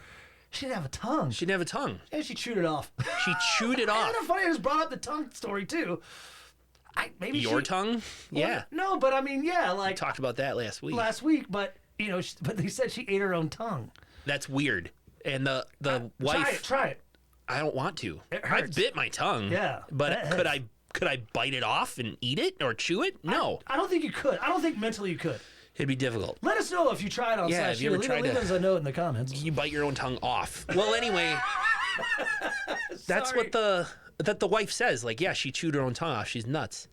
She didn't have a tongue. She didn't have a tongue. And she chewed it off. She chewed it off. And funny, I just brought up the tongue story too. Maybe Your tongue? Yeah. No, but I mean, yeah, like Talked about that last week. but but they said she ate her own tongue. That's weird. And the wife. Try it. I don't want to. It I hurts. bit my tongue. Yeah, But that could I bite it off and eat it or chew it? No. I don't think you could. I don't think mentally you could. It'd be difficult. Let us know if you tried on Yeah, SlashU. have you ever tried leave to- us a note in the comments. You bite your own tongue off. Well, anyway, that's Sorry. what the wife says. Like, yeah, she chewed her own tongue off. She's nuts.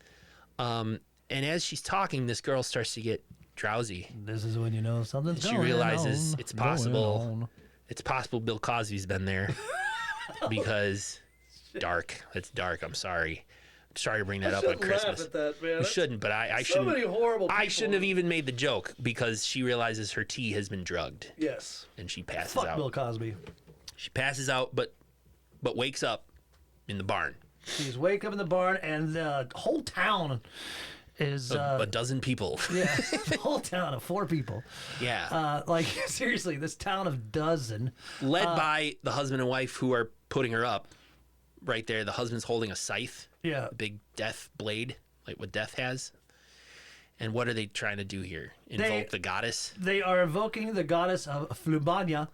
And as she's talking, this girl starts to get drowsy. This is when you know something's She going realizes on, it's possible. going on. It's possible Bill Cosby's been there because dark. It's dark. I'm sorry. I'm sorry to bring that up on Christmas. that, man. You shouldn't, but I So shouldn't. many horrible I people. shouldn't have even made the joke because she realizes her tea has been drugged Yes. and she passes Fuck out. Bill Cosby. She passes out, but wakes up in the barn. She's wake up in the barn, and the whole town is A dozen people. yeah, the whole town of 4 people. Yeah. Like seriously, this town of dozen. Led by the husband and wife who are putting her up. Right there, the husband's holding a scythe, Yeah. a big death blade, like what death has. And what are they trying to do here? Invoke the goddess? They are invoking the goddess of Flubania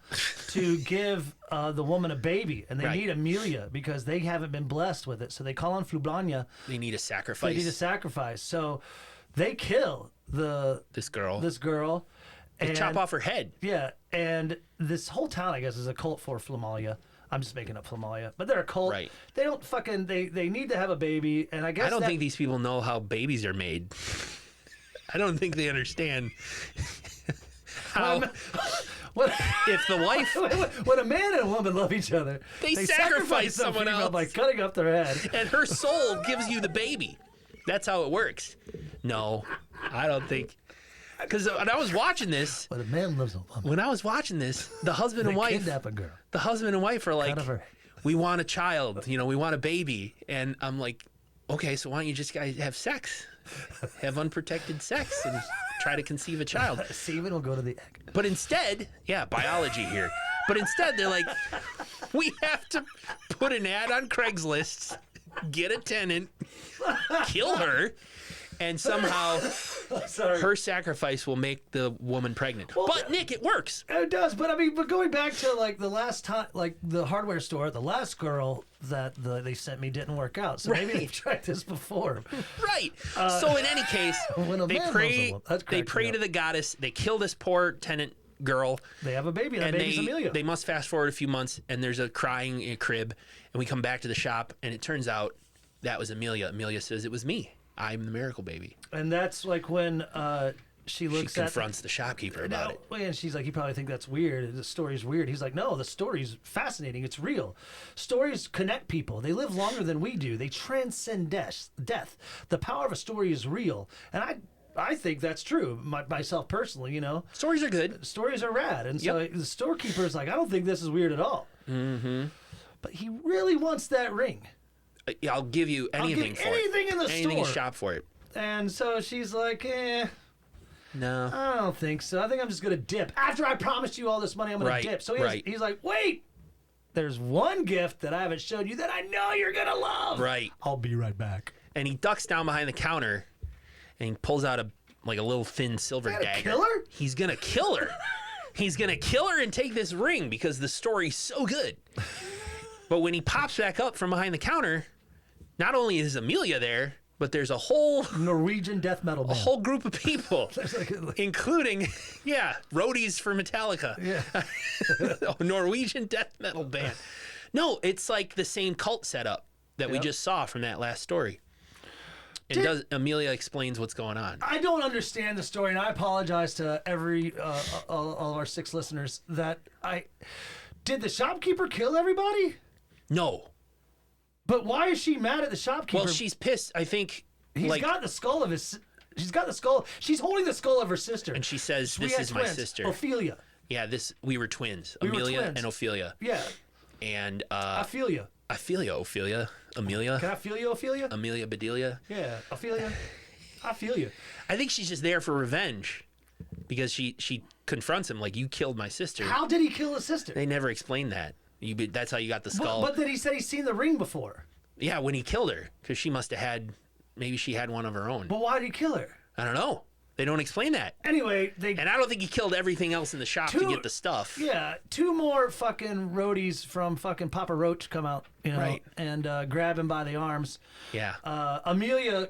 to give the woman a baby, and they Right. need Amelia because they haven't been blessed with it. So they call on Flubania. They need a sacrifice. They need a sacrifice. So they kill This girl. this girl. They And, chop off her head. Yeah, and this whole town, I guess, is a cult for Flamalia. I'm just making up Flamalia, but they're a cult. Right. They don't fucking. They need to have a baby, and I guess I don't think these people know how babies are made. I don't think they understand how When, if the wife when a man and a woman love each other, They sacrifice them someone else. by cutting up their head. and her soul gives you the baby. That's how it works. No, I don't think. Because when I was watching this, When a man loves a woman, the husband and they wife, kidnap a girl. the husband and wife are like, Cut off her head. we want a child, we want a baby. And I'm like, okay, so why don't you just guys have sex? Have unprotected sex and try to conceive a child. Semen will go to the egg. But instead, yeah, biology here. But instead, they're like, we have to put an ad on Craigslist, get a tenant, kill her, and somehow Sorry. her sacrifice will make the woman pregnant. But Nick, it works. It does, but I mean, but going back to like the last time, like the hardware store, the last girl that they sent me didn't work out. So maybe Right. they've tried this before. Right. So in any case, when a they man pray. loves a woman- that's They cracked me pray up. to the goddess. They kill this poor tenant girl. They have a baby. That And baby's Amelia. they must fast forward a few months, and there's a crying in a crib, and we come back to the shop, and it turns out that was Amelia. Amelia says, it was me. I'm the miracle baby. And that's like when she She looks at confronts the shopkeeper about it. And she's like, you probably think that's weird. The story's weird. He's like, no, the story's fascinating. It's real. Stories connect people. They live longer than we do. They transcend death. The power of a story is real. And I think that's true. Myself personally, Stories are good. stories are rad. And so Yep. the storekeeper is like, I don't think this is weird at all. Mm-hmm. But he really wants that ring. I'll give you anything give for anything it. in the Anything in store. shop for it. And so she's like, No. I don't think so. I think I'm just going to dip. After I promised you all this money, I'm going Right, to dip. So right. he's like, wait, there's one gift that I haven't showed you that I know you're going to love. Right. I'll be right back. And he ducks down behind the counter, and he pulls out a little thin silver Is that a dagger. killer? He's gonna kill her. He's gonna kill her and take this ring because the story's so good. But when he pops back up from behind the counter, not only is Amelia there, but there's a whole Norwegian death metal band. group of people, including, roadies for Metallica. Yeah. A Norwegian death metal band. No, it's like the same cult setup that we Yep. just saw from that last story. And Amelia explains what's going on. I don't understand the story, and I apologize to all of our 6 listeners that did the shopkeeper kill everybody? No. But why is she mad at the shopkeeper? Well, she's pissed. I think He's got the skull of his. She's got the skull. She's holding the skull of her sister. and she says, We "This had is my twins. sister." Ophelia. Yeah, we were twins, We were Amelia twins. and Ophelia. Yeah. And Ophelia. Ophelia, Amelia, Can I feel you, Ophelia? Amelia Bedelia. Yeah, Ophelia. I feel you. I think she's just there for revenge because she confronts him like, "You killed my sister." How did he kill his sister? They never explained that. That's how you got the skull. But then he said he's seen the ring before. Yeah, when he killed her, because she must have had, maybe she had one of her own. But why did he kill her? I don't know. They don't explain that. Anyway, And I don't think he killed everything else in the shop to get the stuff. Yeah, 2 more fucking roadies from fucking Papa Roach come out, Right. and grab him by the arms. Yeah. Amelia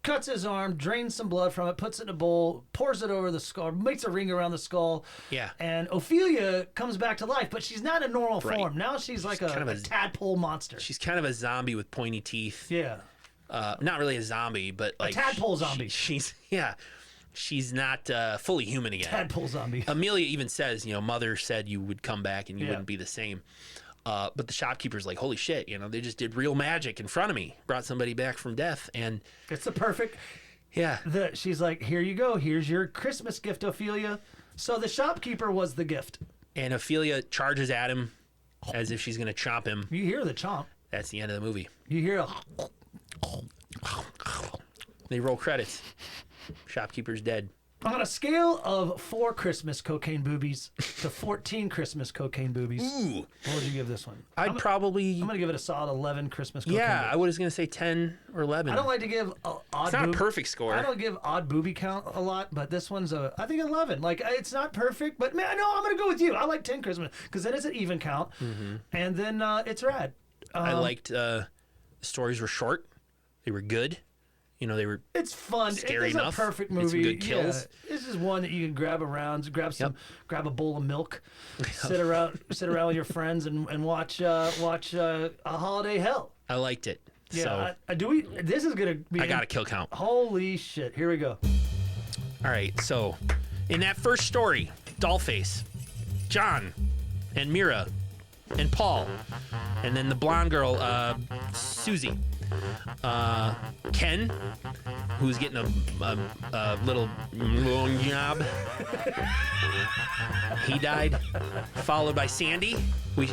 cuts his arm, drains some blood from it, puts it in a bowl, pours it over the skull, makes a ring around the skull. Yeah. And Ophelia comes back to life, but she's not in normal Right. form. Now she's like kind of a tadpole monster. She's kind of a zombie with pointy teeth. Yeah. Not really a zombie, but like tadpole zombie. She's not fully human again. Tadpole zombie. Amelia even says, Mother said you would come back and you wouldn't be the same. But the shopkeeper's like, holy shit, they just did real magic in front of me, brought somebody back from death, and It's the perfect. yeah, She's like, here you go. Here's your Christmas gift, Ophelia. So the shopkeeper was the gift. and Ophelia charges at him as if she's gonna chomp him. You hear the chomp. That's the end of the movie. You hear a. They roll credits. Shopkeeper's dead. On a scale of 4 Christmas cocaine boobies to 14 Christmas cocaine boobies, Ooh, what would you give this one? I'm going to give it a solid 11 Christmas cocaine yeah, boobies. I was gonna say 10 or 11. I don't like to give odd It's not a perfect score. I don't give odd booby count a lot, but this one's I think 11. Like, it's not perfect, but man, no, I'm going to go with you. I like 10 Christmas because then it's an even count, and then it's rad. I liked the stories were short. They were good. They were It's fun. Scary It's enough. a perfect It's movie. good kills. Yeah. This is one that you can grab around, grab a bowl of milk, sit around with your friends and watch a holiday hell. I liked it. Yeah. So This is gonna be. I got a kill count. Holy shit! Here we go. All right. So in that first story, Dollface, John, and Mira, and Paul, and then the blonde girl, Susie. Ken, who's getting a little job. He died. Followed by Sandy.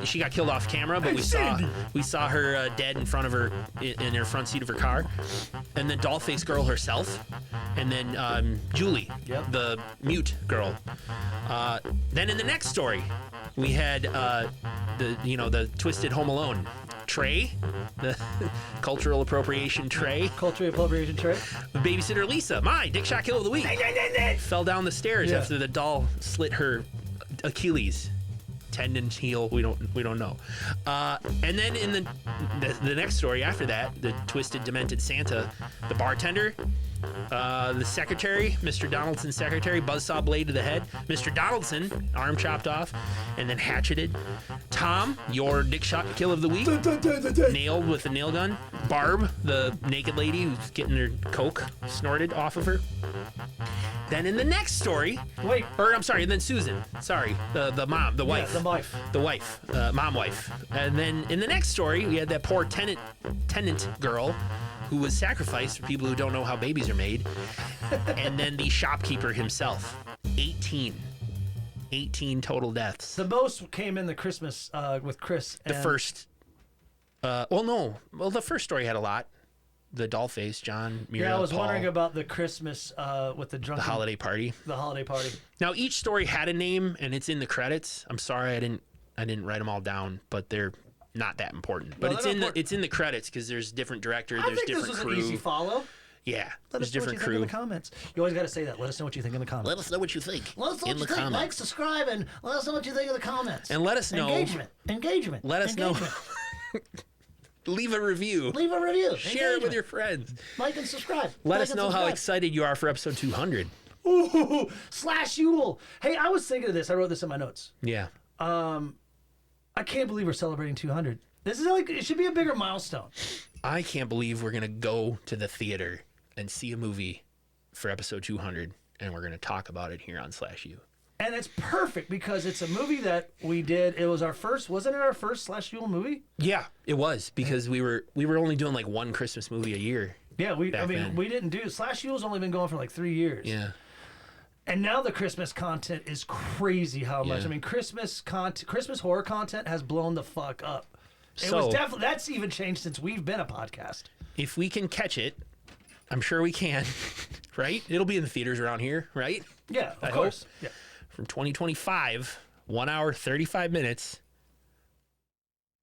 She got killed off camera, but we saw her dead in front of her in her front seat of her car. And then Dollface girl herself, and then Julie, the mute girl. Then in the next story, we had the twisted Home Alone. Trey, the cultural appropriation Trey. Cultural appropriation Trey. Babysitter Lisa, my dick shot kill of the week. Fell down the stairs after the doll slit her Achilles tendon, heel. We don't know. And then in the next story after that, the twisted, demented Santa, the bartender, the secretary, Mr. Donaldson's secretary, buzzsaw blade to the head. Mr. Donaldson, arm chopped off and then hatcheted. Tom, your dick shot kill of the week, nailed with a nail gun. Barb, the naked lady who's getting her coke snorted off of her. Then in the next story, and then Susan, the mom, the wife. Yeah, the wife, mom wife. And then in the next story, we had that poor tenant girl who was sacrificed for people who don't know how babies are made. And then the shopkeeper himself, 18 total deaths. The most came in the Christmas with Chris. The first, the first story had a lot. The Dollface, John, Mira, Yeah, I was Paul, wondering about the Christmas with the drunken. the holiday party. The holiday party. Now each story had a name, and it's in the credits. I'm sorry I didn't write them all down, but they're not that important. But it's in the credits because there's different director, there's different crew. This was an easy follow. Yeah, Let there's us know what different you think crew. in the comments. You always got to say that. Let us know what you think in the comments. Let us know what you think Let us know in what the you think. comments. Like, subscribe, and let us know what you think in the comments. And let us know. Engagement. Let us know. Leave a review. Leave a review. Share it with your friends. Like and subscribe. Let Like us and know how subscribe. excited you are for episode 200. Ooh, SlashU. Hey, I was thinking of this. I wrote this in my notes. Yeah. I can't believe we're celebrating 200. This is it should be a bigger milestone. I can't believe we're going to go to the theater and see a movie for episode 200, and we're going to talk about it here on SlashU. And it's perfect because it's a movie that we did. It was our first, wasn't it our first SlashU movie? Yeah, it was because we were only doing like one Christmas movie a year. Yeah, we then. didn't do SlashU's only been going for like 3 years. Yeah. And now the Christmas content is crazy how much. Yeah. I mean, Christmas horror content has blown the fuck up. It So- was definitely that's even changed since we've been a podcast. If we can catch it, I'm sure we can, right? It'll be in the theaters around here, right? Yeah, of I course. hope. Yeah. From 2025, 1 hour, 35 minutes.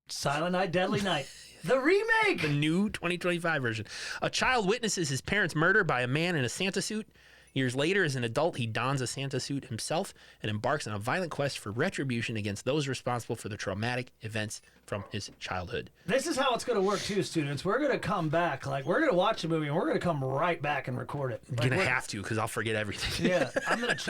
Silent Night, Deadly Night. The remake! The new 2025 version. A child witnesses his parents' murder by a man in a Santa suit. Years later, as an adult, he dons a Santa suit himself and embarks on a violent quest for retribution against those responsible for the traumatic events from his childhood. This is how it's going to work too, students. We're going to come back. Like, we're going to watch a movie and we're going to come right back and record it. I'm Like, gonna we're- have to because I'll forget everything. Yeah,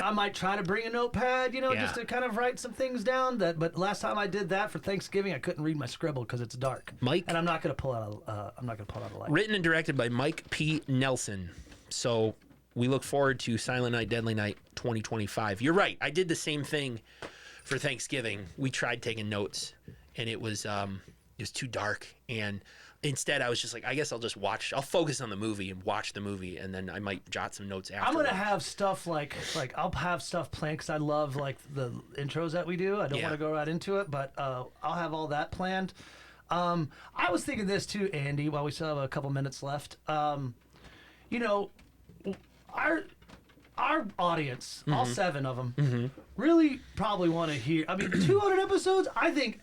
I might try to bring a notepad, Yeah. just to kind of write some things down. But last time I did that for Thanksgiving, I couldn't read my scribble because it's dark. Mike? And I'm not going to pull out a light. Written and directed by Mike P. Nelson. So we look forward to Silent Night, Deadly Night 2025. You're right. I did the same thing for Thanksgiving. We tried taking notes, and it was too dark. And instead, I was just like, I guess I'll just watch. I'll focus on the movie and watch the movie, and then I might jot some notes after. I'm gonna have stuff like I'll have stuff planned because I love like the intros that we do. I don't Yeah. want to go right into it, but I'll have all that planned. I was thinking this too, Andy. While we still have a couple minutes left, our audience, all 7 of them, really probably want to hear. I mean, 200 episodes. I think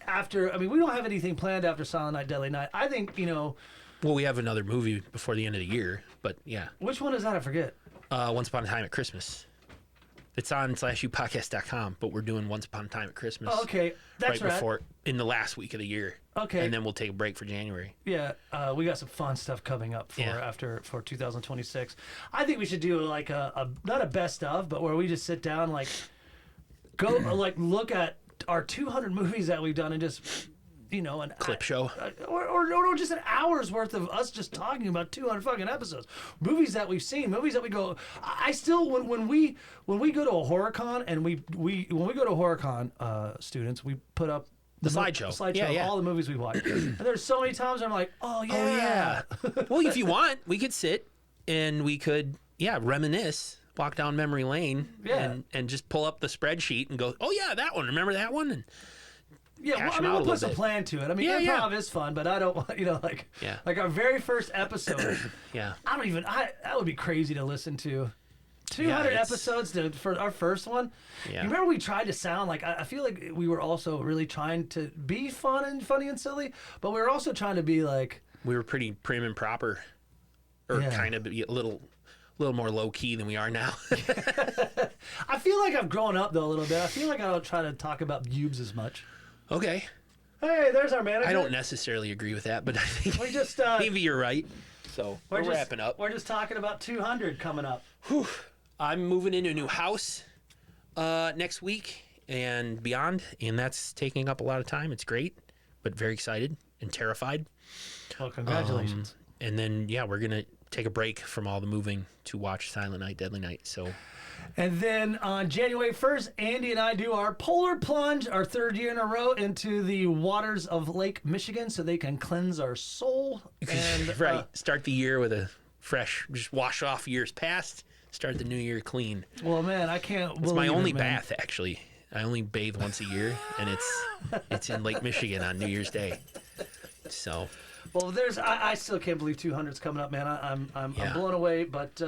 we don't have anything planned after Silent Night, Deadly Night. I think Well, we have another movie before the end of the year, but yeah. which one is that? I forget. Once Upon a Time at Christmas. It's on slashupodcast.com, but we're doing Once Upon a Time at Christmas. Oh, okay, that's right. before in the last week of the year. Okay. And then we'll take a break for January. Yeah, we got some fun stuff coming up for 2026. I think we should do like a not a best of, but where we just sit down, like go like look at our 200 movies that we've done and just an Clip show. or just an hour's worth of us just talking about 200 fucking episodes, movies that we've seen, movies that we go. I still when we go to a horror con and when we go to a horror con, students, we put up The slideshow. of all the movies we watched. And there's so many times I'm like, oh yeah. Well, if you want, we could sit and we could, reminisce, walk down memory lane, and just pull up the spreadsheet and go, oh yeah, that one. Remember that one? And hash them out a we'll little put some bit. plan to it. I mean, improv is fun, but I don't want, like our very first episode. Yeah. That would be crazy to listen to. 200 it's- episodes for our first one. Yeah. You remember we tried to sound like, I feel like we were also really trying to be funny and silly, but we were also trying to be like, We were pretty prim and proper, or Yeah. kind of a little more low key than we are now. I feel like I've grown up though a little bit. I feel like I don't try to talk about pubes as much. Okay. Hey, there's our manager. I don't necessarily agree with that, but I think We just, maybe you're right. So we're just wrapping up. We're just talking about 200 coming up. I'm moving into a new house next week and beyond, and that's taking up a lot of time. It's great, but very excited and terrified. Well, congratulations. And then, we're going to take a break from all the moving to watch Silent Night, Deadly Night. So, And then on January 1st, Andy and I do our polar plunge, our 3rd year in a row, into the waters of Lake Michigan so they can cleanse our soul. And right, start the year with a fresh, just wash off years past, start the new year clean. Well, man, I can't believe It's my only it, man. bath, actually. I only bathe once a year, and it's in Lake Michigan on New Year's Day. So, Well, I still can't believe 200's coming up, man. I'm blown away, but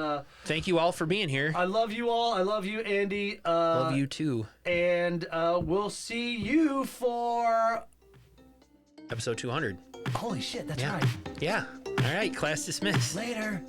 thank you all for being here. I love you all. I love you, Andy. Love you too. And we'll see you for... Episode 200. Holy shit, that's right. Yeah. All right, class dismissed. Later.